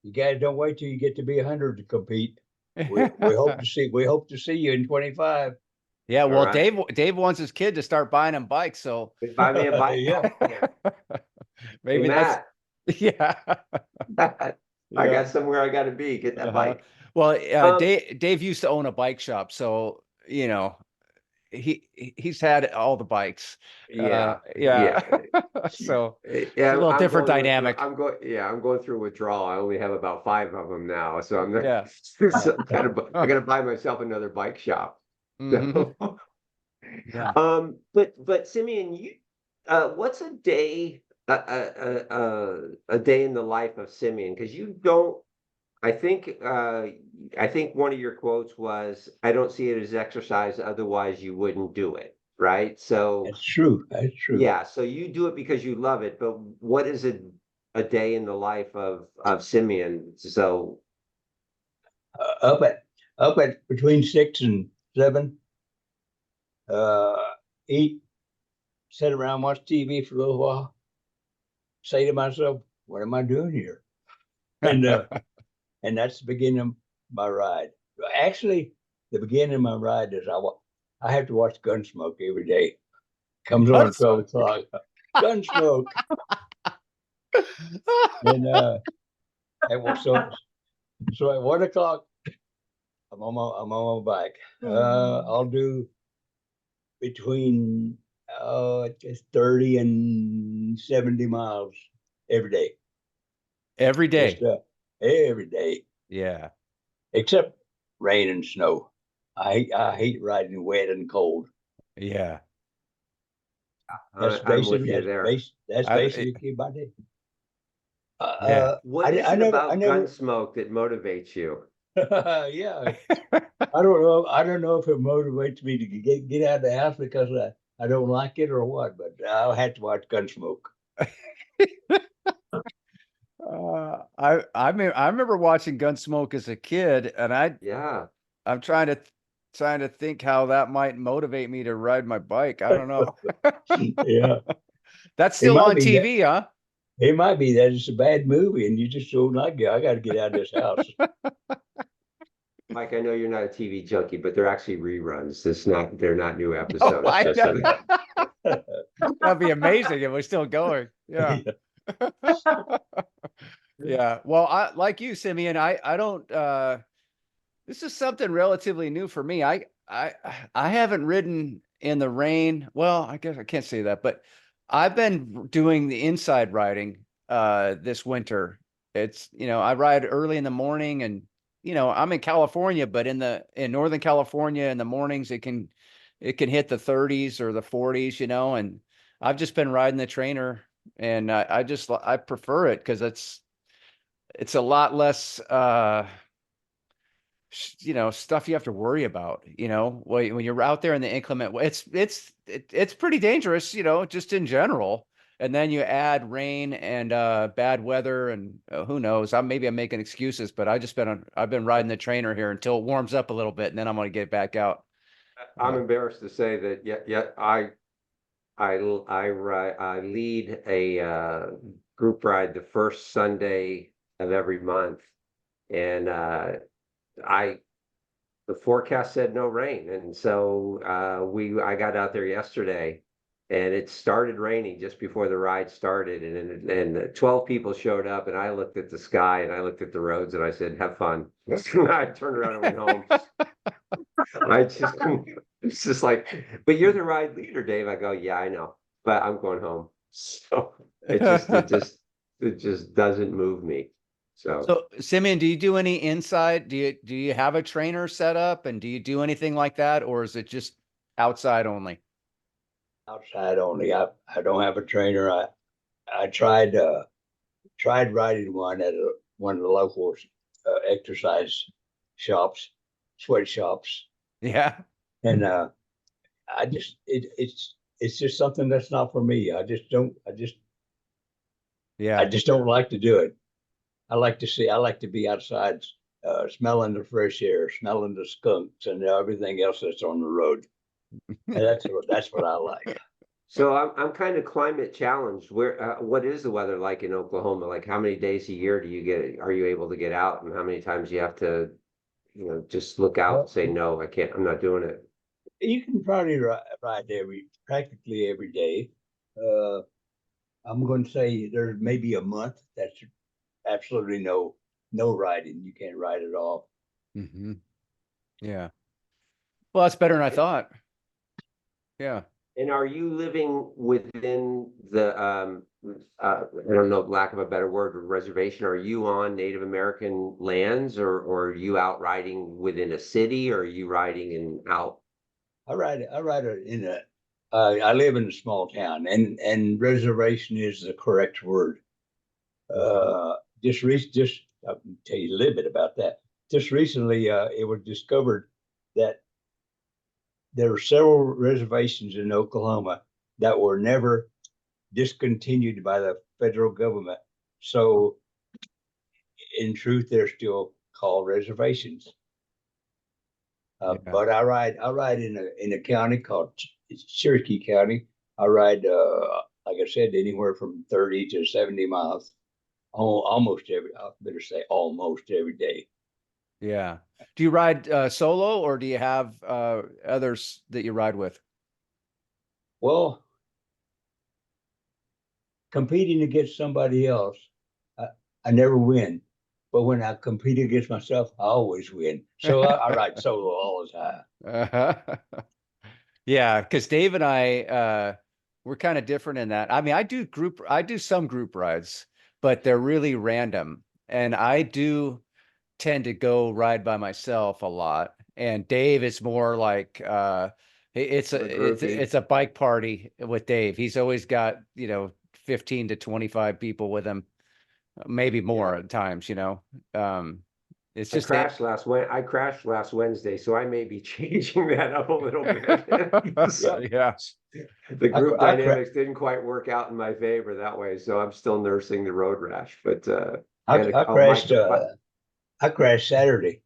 you guys don't wait till you get to be 100 to compete. We hope to see you in 25.
Yeah, well,
All right.
Dave wants his kid to start buying him bikes, so
Buy me a bike.
Yeah.
maybe
Hey,
that's yeah.
Matt, I
Yeah.
got somewhere I got to be. Get that
Uh-huh.
bike.
Well,
Um,
Dave used to own a bike shop, so he's had all the bikes.
Yeah.
Yeah. So
Yeah,
a little
I'm
different
going
dynamic.
I'm going through withdrawal. I only have about 5 of them now, so I'm not.
Yeah.
So I gotta buy myself another bike shop.
Mhm.
So,
Yeah.
but Simeon, what's a day in the life of Simeon? Because you don't. I think one of your quotes was, "I don't see it as exercise. Otherwise, you wouldn't do it." right? So,
That's true. That's true.
yeah, so you do it because you love it, but what is a day in the life of Simeon? So,
Up at between 6 and 7. Eat, sit around, watch TV for a little while. Say to myself, "What am I doing here?" And and that's the beginning of my ride. Actually, the beginning of my ride is I have to watch Gunsmoke every day. Comes on at 12 o'clock. Gunsmoke. And so at 1 o'clock, I'm on my bike. I'll do between 30 and 70 miles every day.
Every
Just
day.
every day,
Yeah.
except rain and snow. I hate riding wet and cold.
Yeah.
I'm with you there.
That's
I-
basically my day.
Yeah.
What is
I
it
never,
about
I never,
Gunsmoke that motivates you?
yeah. I don't know. I don't know if it motivates me to get out of the house because I don't like it or what. But I'll have to watch Gunsmoke.
I mean, I remember watching Gunsmoke as a kid, and
Yeah.
I'm trying to think how that might motivate me to ride my bike. I don't know.
Yeah,
That's
it
still
might
on
be that.
TV, huh?
It might be that it's a bad movie, and you just don't like it. I got to get out of this house.
Mike, I know you're not a TV junkie, but they're actually reruns. They're not new
Oh,
episodes.
I
just so
know.
that-
That'd be amazing if we're still going. Yeah. Yeah. Well, I like you, Simeon. I don't this is something relatively new for me. I haven't ridden in the rain. Well, I guess I can't say that, but I've been doing the inside riding this winter. It's, I ride early in the morning, and I'm in California, but in Northern California in the mornings it can hit the 30s or the 40s, and I've just been riding the trainer, and I prefer it because it's a lot less stuff you have to worry about, when you're out there in the inclement it's pretty dangerous, just in general. And then you add rain and bad weather, and who knows, I'm making excuses, but I've been riding the trainer here until it warms up a little bit, and then I'm going to get back out.
I'm embarrassed to say that yet I lead a group ride the first Sunday of every month, and I the forecast said no rain, and so I got out there yesterday, and it started raining just before the ride started, and 12 people showed up, and I looked at the sky and I looked at the roads and I said, "Have fun." I turned around and went home. I just it's just like, but you're the ride leader, Dave. I go, yeah, I know, but I'm going home. So it just doesn't move me. So
So, Simeon, do you do any inside? Do you have a trainer set up, and do you do anything like that, or is it just outside only?
Outside only. I don't have a trainer. I tried riding one at one of the local exercise shops, sweatshops,
Yeah.
and I just it's just something that's not for me.
Yeah.
I just don't like to do it. I like to be outside, smelling the fresh air, smelling the skunks and everything else that's on the road. And that's what I like.
so I'm kind of climate challenged. What is the weather like in Oklahoma? Like how many days a year are you able to get out, and how many times you have to, just look out and say, no, I can't, I'm not doing it.
You can probably ride practically every day. Uh, I'm going to say there's maybe a month that's absolutely no riding. You can't ride at all.
Hmm. Yeah. Well, that's better than I thought. Yeah.
And are you living within the, I don't know, lack of a better word, reservation? Are you on Native American lands, or are you out riding within a city, or are you riding out?
I ride in a. I live in a small town, and reservation is the correct word. Uh, just I'll tell you a little bit about that. Just recently, it was discovered that there are several reservations in Oklahoma that were never discontinued by the federal government. So in truth, they're still called reservations.
Yeah.
But I ride in a county called Cherokee County. I ride, like I said, anywhere from 30 to 70 miles, almost I better say almost every day.
Yeah. Do you ride solo, or do you have others that you ride with?
Well, competing against somebody else, I never win. But when I compete against myself, I always win. So I ride solo all the time.
Uh-huh. Yeah, because Dave and I we're kind of different in that. I mean, I do some group rides, but they're really random. And I do tend to go ride by myself a lot. And Dave is more like it's
A groupie.
it's a bike party with Dave. He's always got, 15 to 25 people with him, maybe more at times, It's
I
just
crashed last Wednesday, so I may be changing that up a little bit.
So, yeah.
The group
I
dynamics didn't quite work out in my favor that way, so I'm still nursing the road rash. But
I crashed Saturday,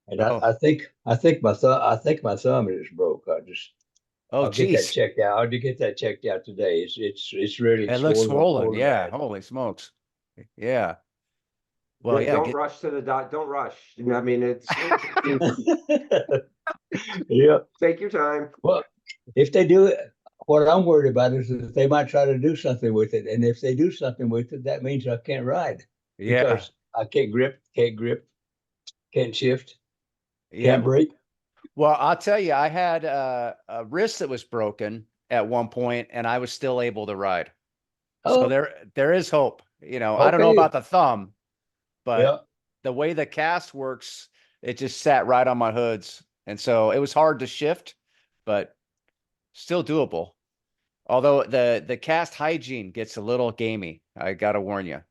and
Oh.
I think my thumb is broke.
Oh,
I'll get that
geez.
checked out. I'll get that checked out today. It's really
It looks swollen.
swollen
Yeah.
bad.
Holy smokes. Yeah. Well, yeah.
don't rush to the doc. Don't rush. I mean,
Yeah.
take your time.
Well, if they do it, what I'm worried about is that they might try to do something with it, and if they do something with it, that means I can't ride
Yeah.
because I can't grip, can't shift,
Yeah.
can't brake.
Well, I'll tell you, I had a wrist that was broken at one point, and I was still able to ride. So
Oh,
there is hope. I don't know
Okay.
about the thumb, but
yeah.
the way the cast works, it just sat right on my hoods. And so it was hard to shift, but still doable. Although the cast hygiene gets a little gamey. I gotta warn you.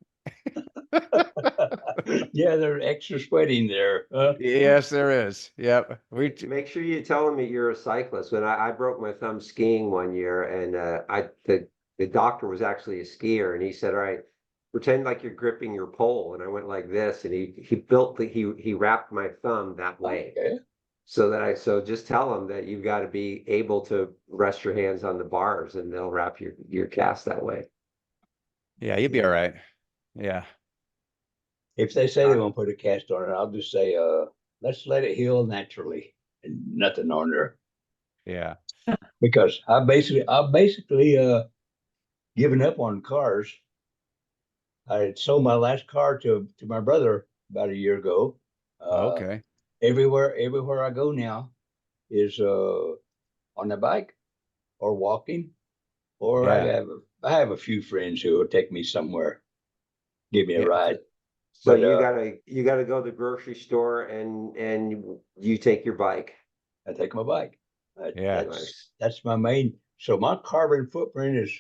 Yeah, they're extra sweating there.
Yes, there is. Yep.
Make sure you tell them that you're a cyclist. When I broke my thumb skiing one year, and the doctor was actually a skier, and he said, "All right, pretend like you're gripping your pole." And I went like this, and he wrapped my thumb that way,
Okay.
so just tell them that you've got to be able to rest your hands on the bars, and they'll wrap your cast that way.
Yeah, you'd be all right. Yeah.
If they say they won't put a cast on it, I'll just say, let's let it heal naturally and nothing on there.
Yeah.
Because I've basically given up on cars. I had sold my last car to my brother about a year ago.
Okay.
Everywhere I go now is on the bike or walking, or
Yeah.
I have a few friends who will take me somewhere, give me a
Yeah.
ride.
So
But,
you gotta go to the grocery store, and you take your bike.
I take my bike.
Yeah.
That's my main. So my carbon footprint is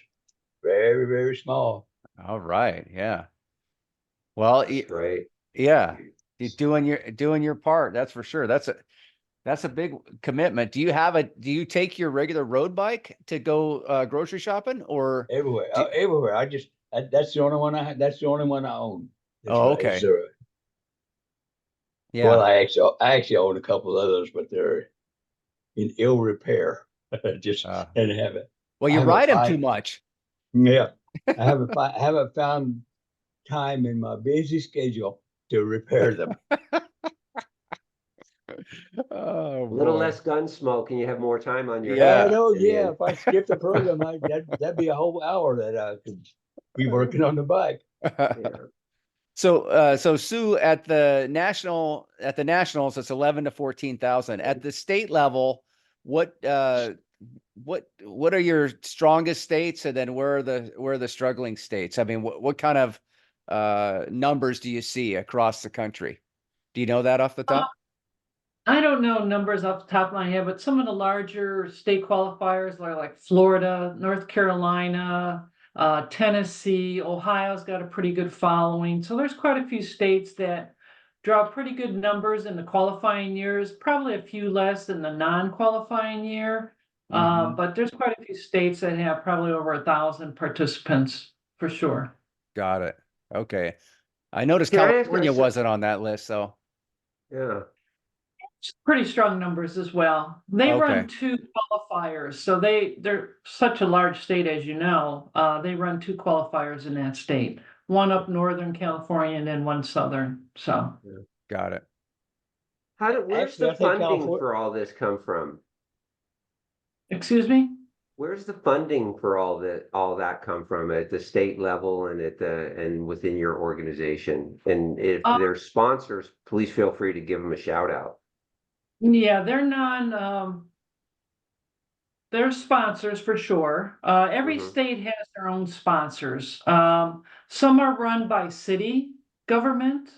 very, very small.
All right. Yeah. Well,
Right.
yeah. You're doing your part. That's for sure. That's a big commitment. Do you take your regular road bike to go grocery shopping, or
Everywhere,
do-
everywhere. That's the only one that's the only one I own.
Oh, okay.
Well,
Yeah.
I actually own a couple others, but they're in ill repair. Just and have it.
Well,
I
you
haven't
ride them too
find-
much.
Yeah, I haven't found time in my busy schedule to repair them.
Oh,
A little
boy.
less gun smoke, and you have more time on your
Yeah.
hands.
I know.
in the
Yeah,
end.
if I skip the program, that'd be a whole hour that I could be working on the bike.
Yeah.
So Sue, at the nationals, it's 11 to 14,000. At the state level, what are your strongest states, and then where are the struggling states? I mean, what kind of numbers do you see across the country? Do you know that off the top?
I don't know numbers off the top of my head, but some of the larger state qualifiers are like Florida, North Carolina, Tennessee, Ohio's got a pretty good following. So there's quite a few states that draw pretty good numbers in the qualifying years, probably a few less in the non-qualifying year.
Mhm.
But there's quite a few states that have probably over 1,000 participants for sure.
Got it. Okay. I noticed
Can I ask
California wasn't on that list, so
Yeah,
Pretty strong numbers as well. They run
okay.
2 qualifiers, so they're such a large state, as you know. They run 2 qualifiers in that state, one up Northern California and then one Southern, so.
Got it.
where's
Actually,
the
I think
funding
California,
for all this come from?
Excuse me?
Where's the funding for all that come from at the state level and and within your organization? And if
Uh,
there's sponsors, please feel free to give them a shout out.
Yeah, they're sponsors for sure. Every
Mhm.
state has their own sponsors. Some are run by city government,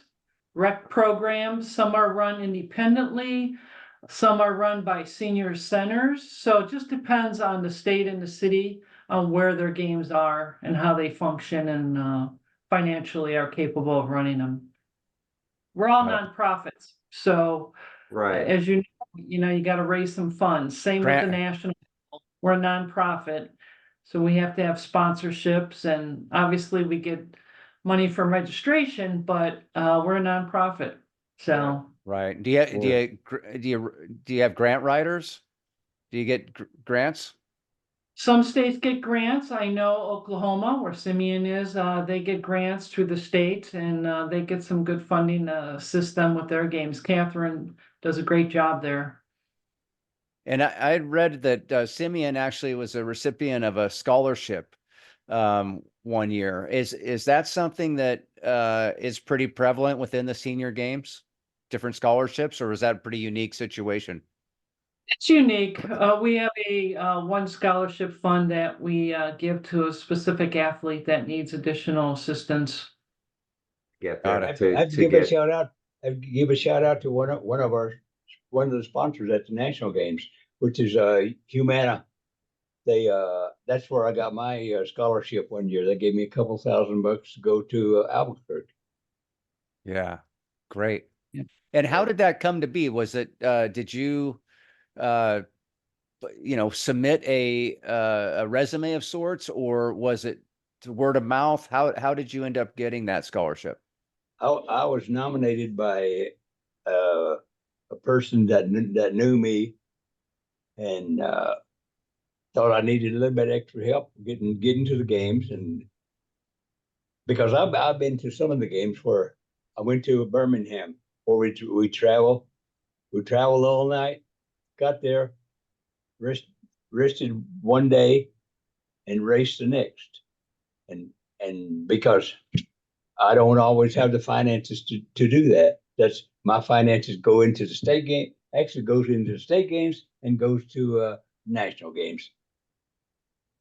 rec programs, some are run independently, some are run by senior centers. So it just depends on the state and the city on where their games are and how they function and financially are capable of running them. We're all
Got it.
nonprofits, so
Right.
as you know, you gotta raise some funds. Same with the
Grant,
national, we're a nonprofit. So we have to have sponsorships and obviously we get money from registration, but we're a nonprofit. So
right.
Yeah.
Do you have grant writers? Do you get grants?
some states get grants. I know Oklahoma, where Simeon is, they get grants through the state and they get some good funding to assist them with their games. Catherine does a great job there.
And I had read that Simeon actually was a recipient of a scholarship one year. Is that something that is pretty prevalent within the senior games? Different scholarships, or is that a pretty unique situation?
It's unique. We have a one scholarship fund that we give to a specific athlete that needs additional assistance.
Get
Got
there
it.
I have to
to
give a
get
shout out. I have to give a shout out to one of the sponsors at the national games, which is Humana. They that's where I got my scholarship one year. They gave me a couple $1,000 to go to Albuquerque.
Yeah, great.
Yeah.
And how
Yeah.
did that come to be? Was it did you uh submit a resume of sorts, or was it word of mouth? How did you end up getting that scholarship?
I was nominated by a person that knew me and thought I needed a little bit extra help getting to the games, and because I've been to some of the games where I went to Birmingham where we traveled all night, got there, rested one day, and raced the next, and because I don't always have the finances to do that. That's my finances go into the state game, actually goes into the state games and goes to national games.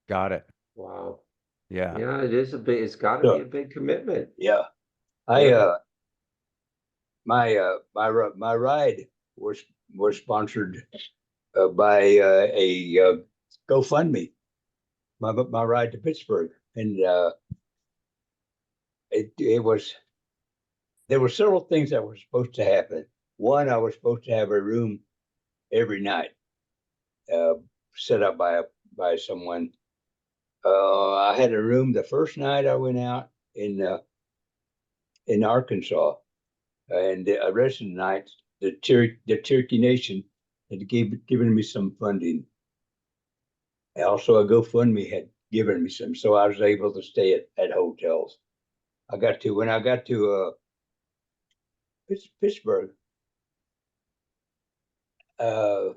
Got it.
Wow.
Yeah.
Yeah, it's got to be a
So
big commitment.
yeah, I
Yeah.
my ride was sponsored by a GoFundMe. My ride to Pittsburgh, and it was there were several things that were supposed to happen. One, I was supposed to have a room every night, uh, set up by someone. I had a room the first night I went out in Arkansas, and the rest of the nights the Cherokee Nation had given me some funding. Also, a GoFundMe had given me some, so I was able to stay at hotels. When I got to Pittsburgh, uh,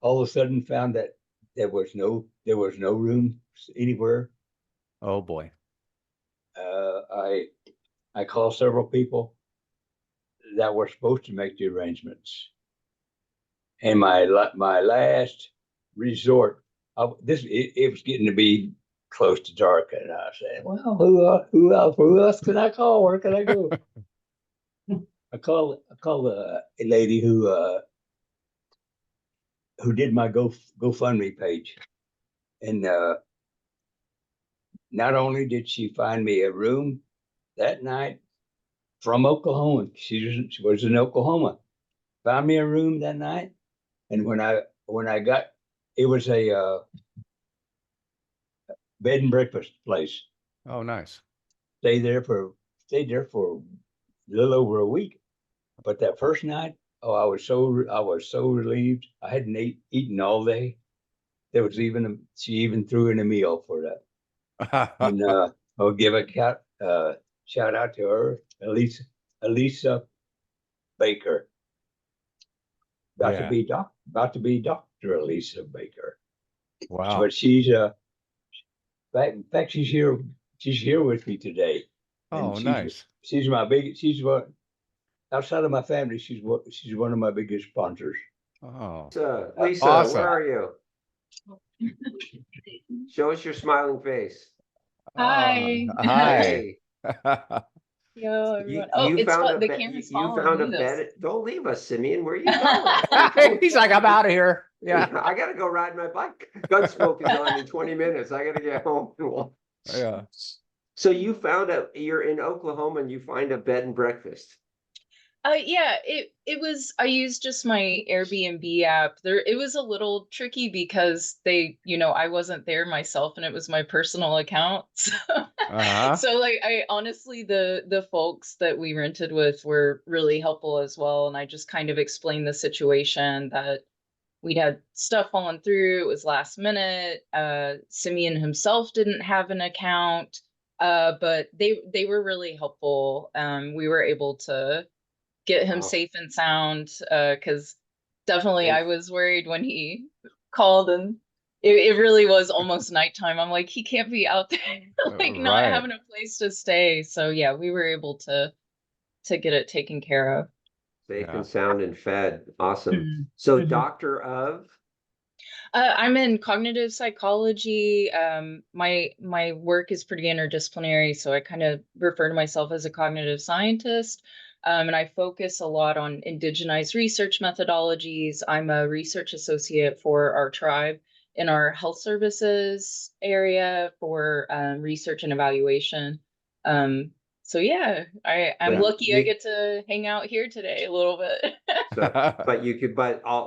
all of a sudden found that there was no room anywhere.
Oh boy.
Uh, I I called several people that were supposed to make the arrangements, and my last resort. It was getting to be close to dark, and I said, "Well, who else can I call? Where can I go?" I called a lady who did my GoFundMe page, and not only did she find me a room that night, from Oklahoma. She was in Oklahoma. Found me a room that night, and when I got, it was a bed and breakfast place.
Oh, nice.
Stayed there for a little over a week. But that first night, oh, I was so relieved. I hadn't eaten all day. She even threw in a meal for that. And I'll give a shout out to her, Elisa Baker. About to be Dr. Elisa Baker.
Wow.
But she's in fact she's here with me today. And
Oh, nice.
She's what outside of my family, she's one of my biggest sponsors.
Oh,
Lisa,
awesome.
where are you? Show us your smiling face.
Hi.
Hi.
Yo,
You,
everyone. Oh,
you
it's
found
fun.
a
The
bed.
camera's
You
following
found a
me, though.
bed. Don't leave us, Simeon. Where are you going?
He's like, I'm out of here. Yeah.
I gotta go ride my bike. Gunsmoke is on in 20 minutes. I gotta get home.
Yeah.
So you're in Oklahoma and you find a bed and breakfast.
Yeah, it was, I used just my Airbnb app. It was a little tricky because I wasn't there myself and it was my personal account.
Uh-huh.
So like I honestly the folks that we rented with were really helpful as well. And I just kind of explained the situation that we'd had stuff falling through. It was last minute. Simeon himself didn't have an account. But they were really helpful. We were able to get him
Wow.
safe and sound, because definitely I was worried when he called and it really was almost nighttime. I'm like, he can't be out there like not
Right.
having a place to stay. So yeah, we were able to get it taken care of.
Safe
Yeah.
and sound and fed. Awesome.
Mhm.
So
Mhm.
doctor of?
I'm in cognitive psychology. My work is pretty interdisciplinary, so I kind of refer to myself as a cognitive scientist. And I focus a lot on indigenized research methodologies. I'm a research associate for our tribe in our health services area for research and evaluation. So yeah, I'm
Yeah.
lucky I get to hang out here today a little bit.
So,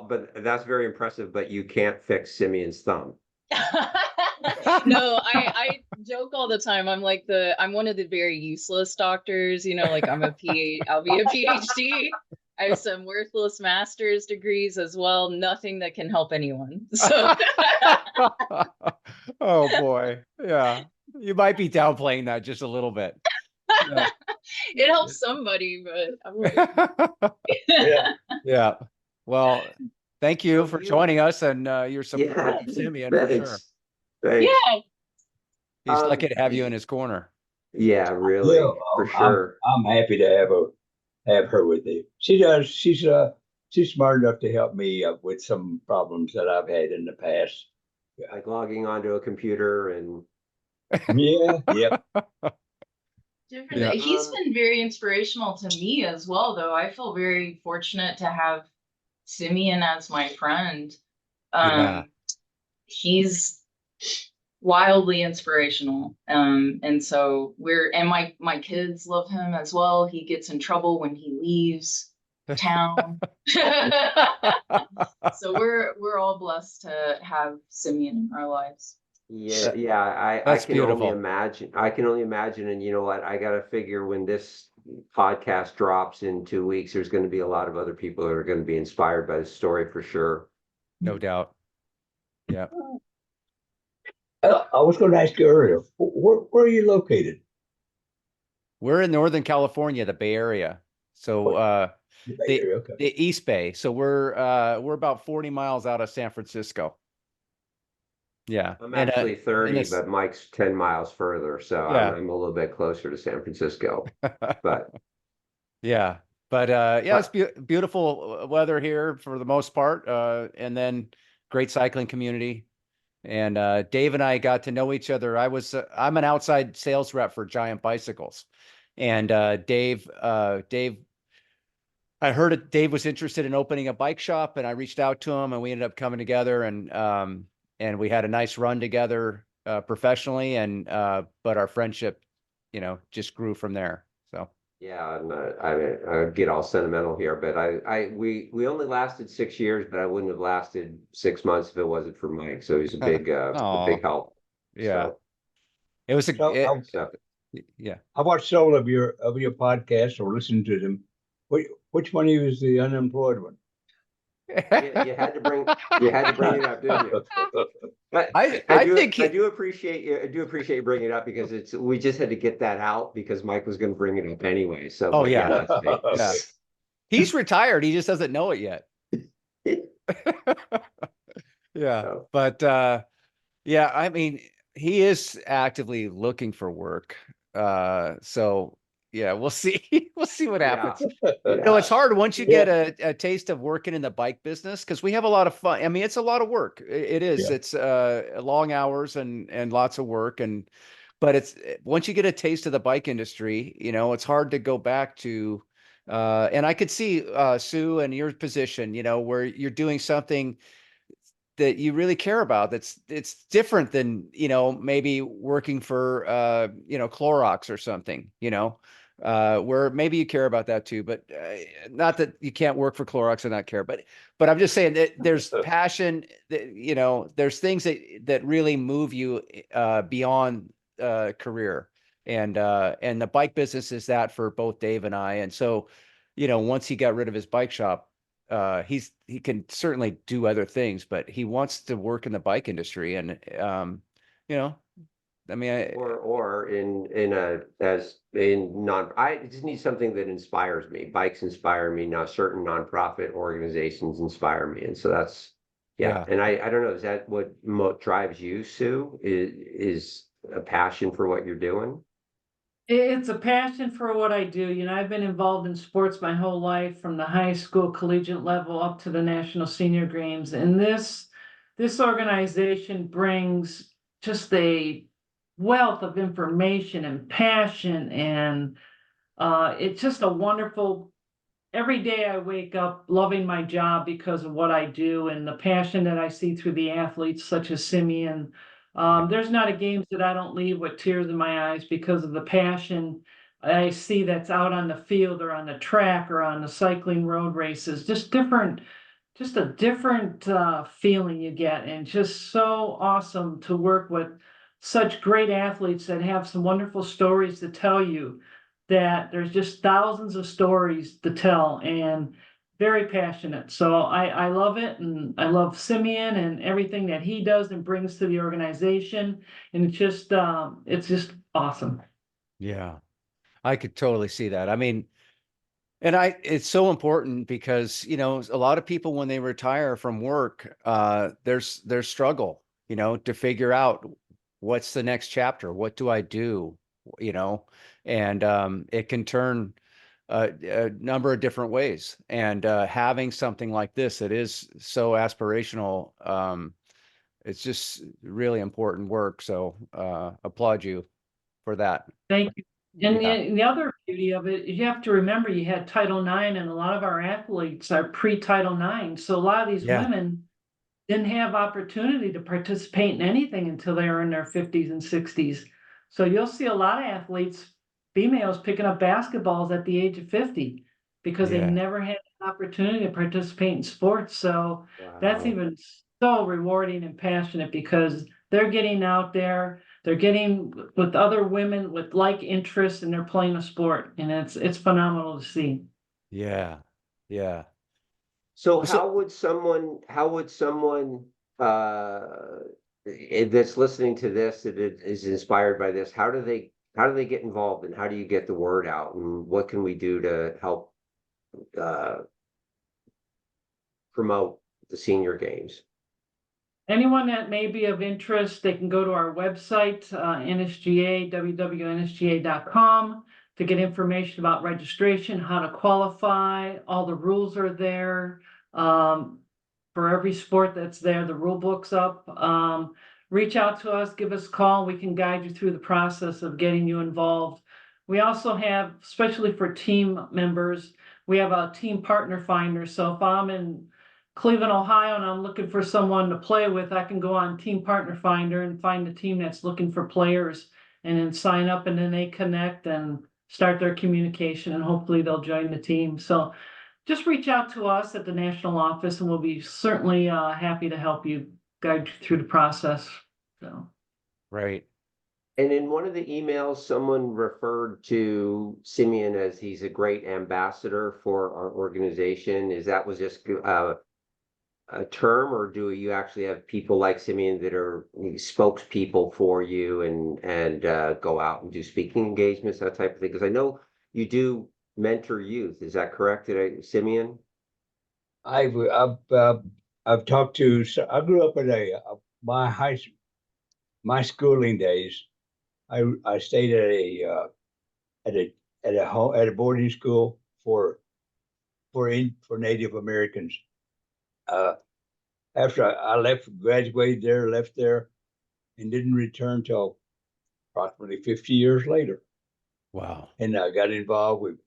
but that's very impressive, but you can't fix Simeon's thumb.
No, I joke all the time. I'm one of the very useless doctors, like I'll be a PhD. I have some worthless master's degrees as well, nothing that can help anyone. So
Oh boy. Yeah. You might be downplaying that just a little bit. Yeah.
it helps somebody, but I'm like,
Yeah.
Yeah. Well, thank you
So
for
you-
joining us and your support
Yeah.
of Simeon for sure.
Thanks. Thanks.
yeah.
He's
Um,
lucky to have you in his corner.
Yeah, really,
Yeah,
for
I'm-
sure.
I'm happy to have her with you. She does. She's smart enough to help me with some problems that I've had in the past.
Like logging onto a computer and
Yeah, yep.
Yeah.
He's been very inspirational to me as well, though. I feel very fortunate to have Simeon as my friend.
Yeah.
He's wildly inspirational. And so my kids love him as well. He gets in trouble when he leaves town. So we're all blessed to have Simeon in our lives.
yeah, I
That's
can only
beautiful.
imagine. I can only imagine. And you know what? I gotta figure when this podcast drops in 2 weeks, there's gonna be a lot of other people that are gonna be inspired by the story for sure.
No doubt. Yeah.
I was going to ask you earlier, where are you located?
We're in Northern California, the Bay Area. So
The Bay Area, okay.
the East Bay. So we're about 40 miles out of San Francisco. Yeah.
I'm
And,
actually 30,
this-
but Mike's 10 miles further, so
Yeah.
I'm a little bit closer to San Francisco. But
yeah. But yeah, it's beautiful weather here for the most part. And then great cycling community. And Dave and I got to know each other. I'm an outside sales rep for Giant Bicycles. And Dave, I heard Dave was interested in opening a bike shop, and I reached out to him, and we ended up coming together, and we had a nice run together professionally, and but our friendship, just grew from there. So
Yeah, I get all sentimental here, but we only lasted 6 years, but I wouldn't have lasted 6 months if it wasn't for Mike. So he's a
Oh,
big help.
yeah.
So,
It was
So
so
yeah.
I watched several of your podcasts or listened to them. Which one of you is the unemployed one?
you had to bring it up, didn't you? But
I think
I do appreciate you bringing it up because we just had to get that out because Mike was going to bring it up anyway. So,
Oh,
but
yeah.
that's me.
Yeah. He's retired. He just doesn't know it yet. Yeah.
So,
But yeah, I mean, he is actively looking for work. So yeah, we'll see. We'll see what
yeah,
happens.
yeah.
No, it's hard once you
Yeah.
get a taste of working in the bike business because we have a lot of fun. I mean, it's a lot of work. It is.
Yeah.
It's long hours and lots of work but it's once you get a taste of the bike industry, you know, it's hard to go back to and I could see Sue and your position, you know, where you're doing something that you really care about it's different than, you know, maybe working for you know, Clorox or something, you know, where maybe you care about that too, but not that you can't work for Clorox and not care, but I'm just saying that there's passion that, you know, there's things that really move you beyond career, and the bike business is that for both Dave and I. And so, you know, once he got rid of his bike shop, he can certainly do other things, but he wants to work in the bike industry. And you know, I mean,
Or in a as in non I just need something that inspires me. Bikes inspire me, now certain nonprofit organizations inspire me. And so that's yeah.
yeah,
And I don't know, is that what drives you, Sue? Is a passion for what you're doing?
It's a passion for what I do. You know, I've been involved in sports my whole life, from the high school collegiate level up to the national senior games. And this organization brings just a wealth of information and passion, and it's just a wonderful. Every day I wake up loving my job because of what I do and the passion that I see through the athletes such as Simeon. There's not a games that I don't leave with tears in my eyes because of the passion I see that's out on the field or on the track or on the cycling road races. Just a different feeling you get, and just so awesome to work with such great athletes that have some wonderful stories to tell you, that there's just thousands of stories to tell, and very passionate. So I love it, and I love Simeon and everything that he does and brings to the organization. And it's just awesome.
yeah, I could totally see that. I mean, and it's so important because, you know, a lot of people when they retire from work, there's struggle, you know, to figure out what's the next chapter, what do I do, you know, and it can turn a number of different ways. And having something like this that is so aspirational, it's just really important work. So applaud you for that.
Thank you. And
Yeah.
the other beauty of it is you have to remember you had Title IX, and a lot of our athletes are pre-Title IX. So a lot of these
Yeah.
women didn't have opportunity to participate in anything until they were in their 50s and 60s. So you'll see a lot of athletes, females, picking up basketballs at the age of 50 because they
Yeah.
never had an opportunity to participate in sports. So that's
Wow.
even so rewarding and passionate because they're getting out there, they're getting with other women with like interests, and they're playing a sport, and it's phenomenal to see.
Yeah. Yeah.
So
So
how would someone that's listening to this that is inspired by this, how do they get involved, and how do you get the word out, and what can we do to help uh promote the senior games?
Anyone that may be of interest, they can go to our website, NSGA, www.nsga.com, to get information about registration, how to qualify. All the rules are there. For every sport that's there, the rule book's up. Reach out to us, give us a call. We can guide you through the process of getting you involved. We also have, especially for team members, we have a team partner finder. So if I'm in Cleveland, Ohio, and I'm looking for someone to play with, I can go on Team Partner Finder and find a team that's looking for players, and then sign up, and then they connect, and start their communication, and hopefully they'll join the team. So just reach out to us at the national office and we'll be certainly happy to help you guide you through the process. So.
Right.
And in one of the emails, someone referred to Simeon as he's a great ambassador for our organization. Was just a term, or do you actually have people like Simeon that are spokespeople for you and go out and do speaking engagements, that type of thing? Because I know you do mentor youth. Is that correct, Simeon?
I've talked to. I grew up at my schooling days. I stayed at a boarding school for Native Americans. After I graduated there, left there, and didn't return till approximately 50 years later.
Wow.
And I got involved with,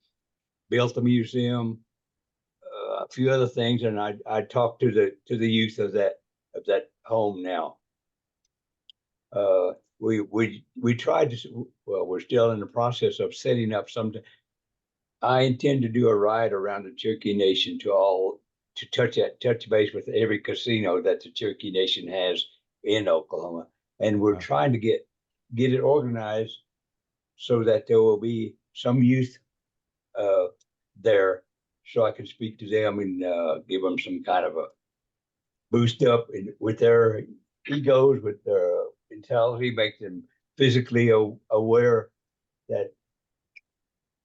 built the museum, a few other things, and I talked to the youth of that home now. We tried to, well, we're still in the process of setting up something. I intend to do a ride around the Cherokee Nation to touch base with every casino that the Cherokee Nation has in Oklahoma. And we're
Wow.
trying to get it organized so that there will be some youth there, so I can speak to them and give them some kind of a boost up with their egos, with their mentality, make them physically aware that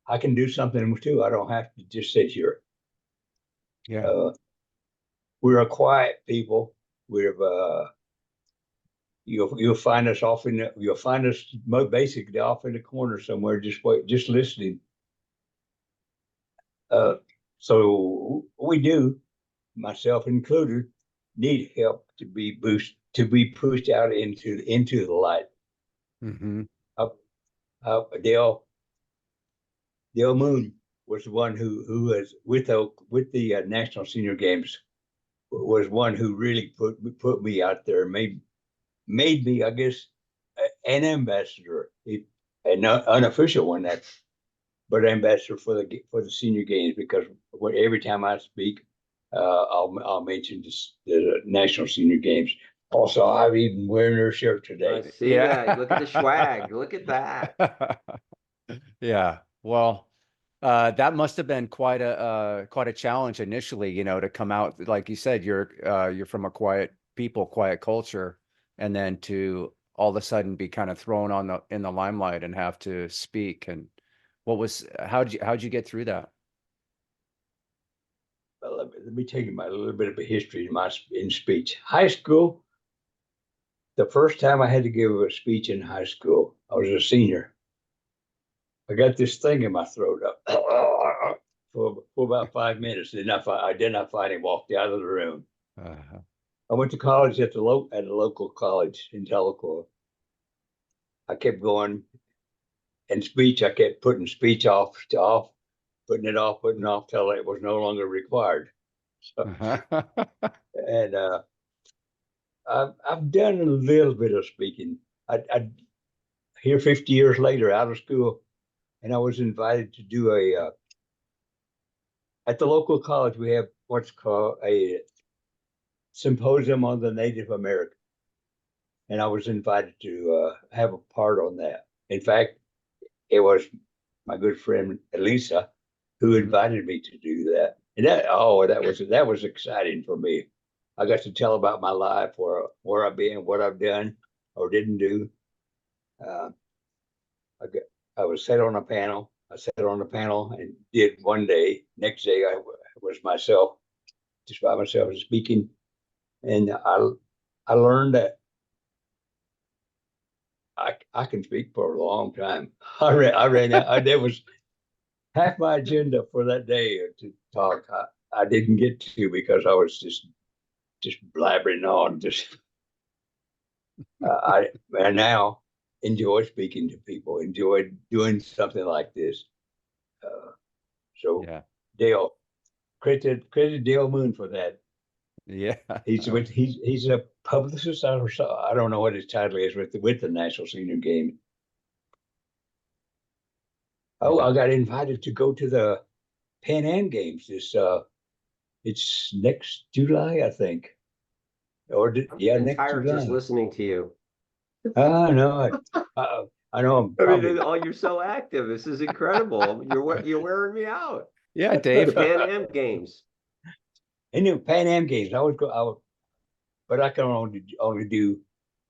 I can do something too. I don't have to just sit here.
Yeah.
We're a quiet people. You'll find us basically off in the corner somewhere, just listening. So we do, myself included, need help to be pushed out into the light.
Mm-hmm.
Dale Moon was the one who was with the National Senior Games, was one who really put me out there, made me, I guess, an ambassador, an unofficial one, but ambassador for the Senior Games, because every time I speak, I'll mention the National Senior Games. Also, I'm even wearing their shirt
I
today.
see
Yeah.
that. Look at the swag. Look at that.
Yeah. Well, that must have been quite a challenge initially, you know, to come out, like you said, you're from a quiet people, quiet culture, and then to all of a sudden be kind of thrown in the limelight and have to speak. And how'd you get through that?
Well, let me tell you a little bit of a history in speech. High school, the first time I had to give a speech in high school, I was a senior. I got this thing in my throat up for about 5 minutes. I did not finally walked out of the room.
Uh,
I went to college at a local college in Tahlequah. I kept going, and speech, I kept putting speech off, putting it off till it was no longer required. So, and I've done a little bit of speaking. I here 50 years later, out of school, and I was invited to do at the local college. We have what's called a symposium on the Native American, and I was invited to have a part on that. In fact, it was my good friend Elisa who invited me to do that, and that was exciting for me. I got to tell about my life, where I've been, what I've done or didn't do. I was sat on a panel. I sat on the panel and did one day. Next day, I was myself, just by myself, speaking, and I learned that I can speak for a long time. I ran out. There was half my agenda for that day to talk. I didn't get to because I was just blabbering on. I now enjoy speaking to people. Enjoy doing something like this. So
yeah.
Dale, credit Dale Moon for that.
Yeah.
He's a publicist. I don't know what his title is with the National Senior Game. Oh,
Yeah.
I got invited to go to the Pan Am Games it's next July, I think. Yeah,
I'm
next
tired just
July.
listening to you.
No, I know I'm
I mean,
probably.
oh, you're so active. This is incredible. You're wearing me out.
Yeah,
The
Dave.
Pan Am Games.
In the Pan Am Games, but I can only do.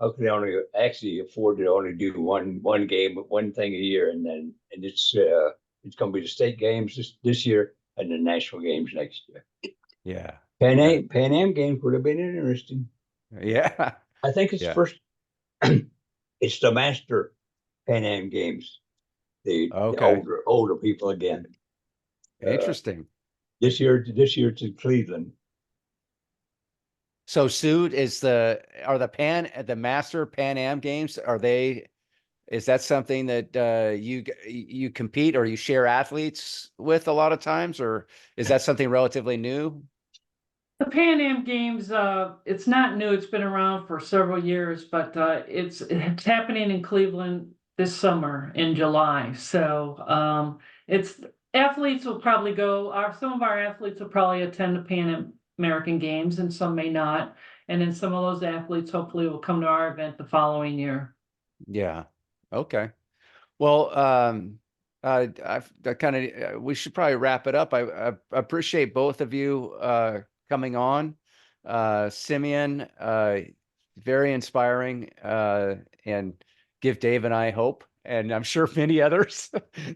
I can only actually afford to only do one game, one thing a year, and it's going to be the state games this year and the national games next year.
Yeah.
Pan Am Games would have been interesting.
Yeah.
I think it's
Yeah.
first. It's the master Pan Am Games. The
Okay.
older people again.
Interesting.
This year it's in Cleveland.
So Sue, are the Master Pan Am Games, is that something that you compete or you share athletes with a lot of times, or is that something relatively new?
The Pan Am Games, it's not new. It's been around for several years, but it's happening in Cleveland this summer in July. So it's athletes will probably go. Some of our athletes will probably attend the Pan American Games, and some may not. And then some of those athletes hopefully will come to our event the following year.
Yeah. Okay. Well, I kind of we should probably wrap it up. I appreciate both of you coming on. Simeon, very inspiring, and give Dave and I hope, and I'm sure many others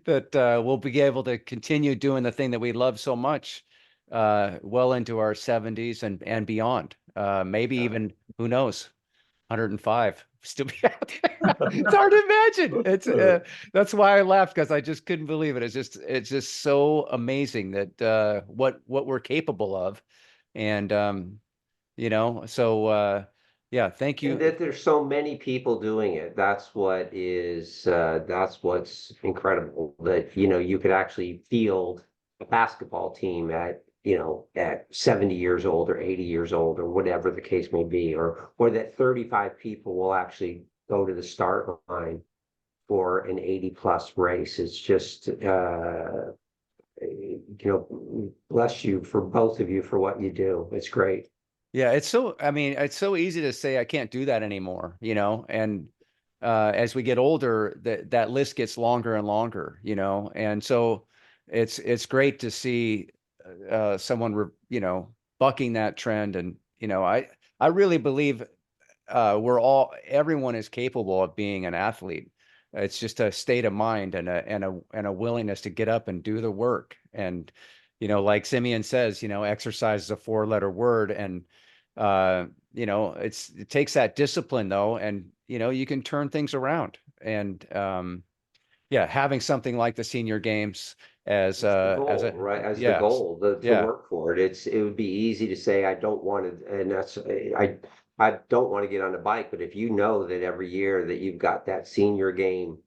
that we'll be able to continue doing the thing that we love so much well into our 70s and beyond. Maybe even, who knows, 105 still be out there. It's hard to imagine. That's why I laughed, because I just couldn't believe it. It's just so amazing that what we're capable of. And so yeah, thank
And
you.
that there's so many people doing it. That's what's incredible. That, you could actually field a basketball team at 70 years old or 80 years old, or whatever the case may be, or that 35 people will actually go to the start line for an 80+ race. It's just bless you, for both of you, for what you do. It's great.
Yeah, it's so easy to say I can't do that anymore, and as we get older, that list gets longer and longer, and so it's great to see someone, bucking that trend. And, I really believe everyone is capable of being an athlete. It's just a state of mind and a willingness to get up and do the work. And, like Simeon says, exercise is a 4-letter word. And, it takes that discipline though. And, you can turn things around. And, yeah, having something like the Senior Games as
The
as
goal,
a
right? As the
yeah,
goal, to
yeah,
work for it. It would be easy to say, I don't want to, and I don't want to get on a bike, but if you know that every year that you've got that senior game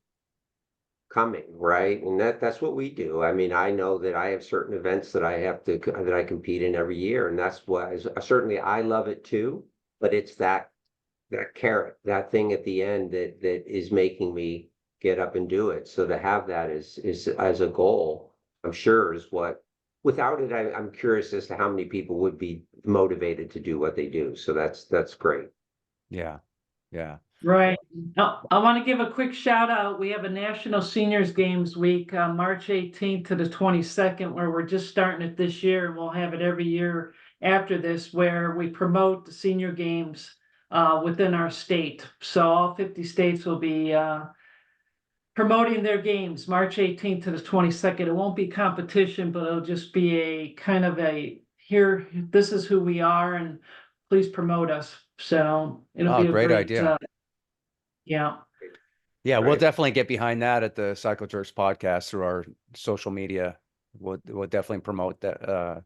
coming, right? And that's what we do. I mean, I know that I have certain events that I compete in every year, and that's why certainly I love it too. But it's that carrot, that thing at the end that is making me get up and do it. So to have that is as a goal, I'm sure is what. Without it, I'm curious as to how many people would be motivated to do what they do. So that's great.
yeah, yeah.
Right. Now, I want to give a quick shout out. We have a National Seniors Games Week, March 18th to the 22nd, where we're just starting it this year, and we'll have it every year after this, where we promote the senior games within our state. So all 50 states will be promoting their games March 18th to the 22nd. It won't be competition, but it'll just be a kind of here, this is who we are, and please promote us. So it'll
Oh,
be a
great
great
idea.
yeah.
Yeah, we'll
Right.
definitely get behind that at the Cycle Jerks podcast through our social media. We'll definitely promote that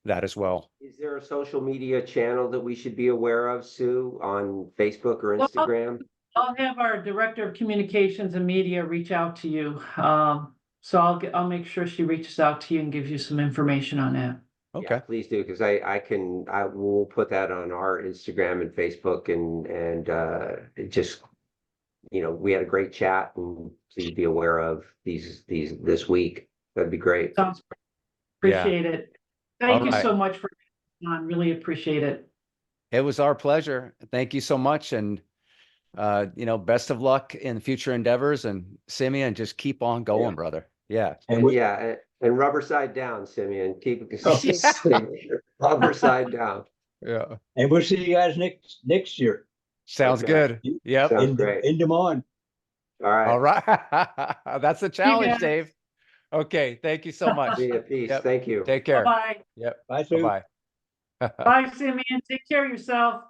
as well.
Is there a social media channel that we should be aware of, Sue, on Facebook or
Well,
Instagram?
I'll have our Director of Communications and Media reach out to you. So I'll make sure she reaches out to you and gives you some information on that.
Yeah,
Okay.
please do, because I will put that on our Instagram and Facebook, and it just, we had a great chat, and please be aware of this week. That'd be great.
Sounds,
Yeah.
appreciate it. Thank you
Alright.
so much for, on, really appreciate it.
It was our pleasure. Thank you so much. And, best of luck in future endeavors, and Simeon, just keep on going,
Yeah.
brother. Yeah.
And we,
Yeah, and rubber side down, Simeon. Keep
Oh.
rubber side down.
Yeah.
and we'll see you guys next year
Sounds
Okay.
good. Yep.
Sounds
in
great.
in Des Moines.
All right.
All right. That's the challenge,
guys.
Dave. Okay. Thank you so much.
See you. Peace.
Yep.
Thank you.
Take care.
Bye-bye.
Yep.
Bye, Sue.
Bye-bye.
Bye, Simeon. Take care of yourself.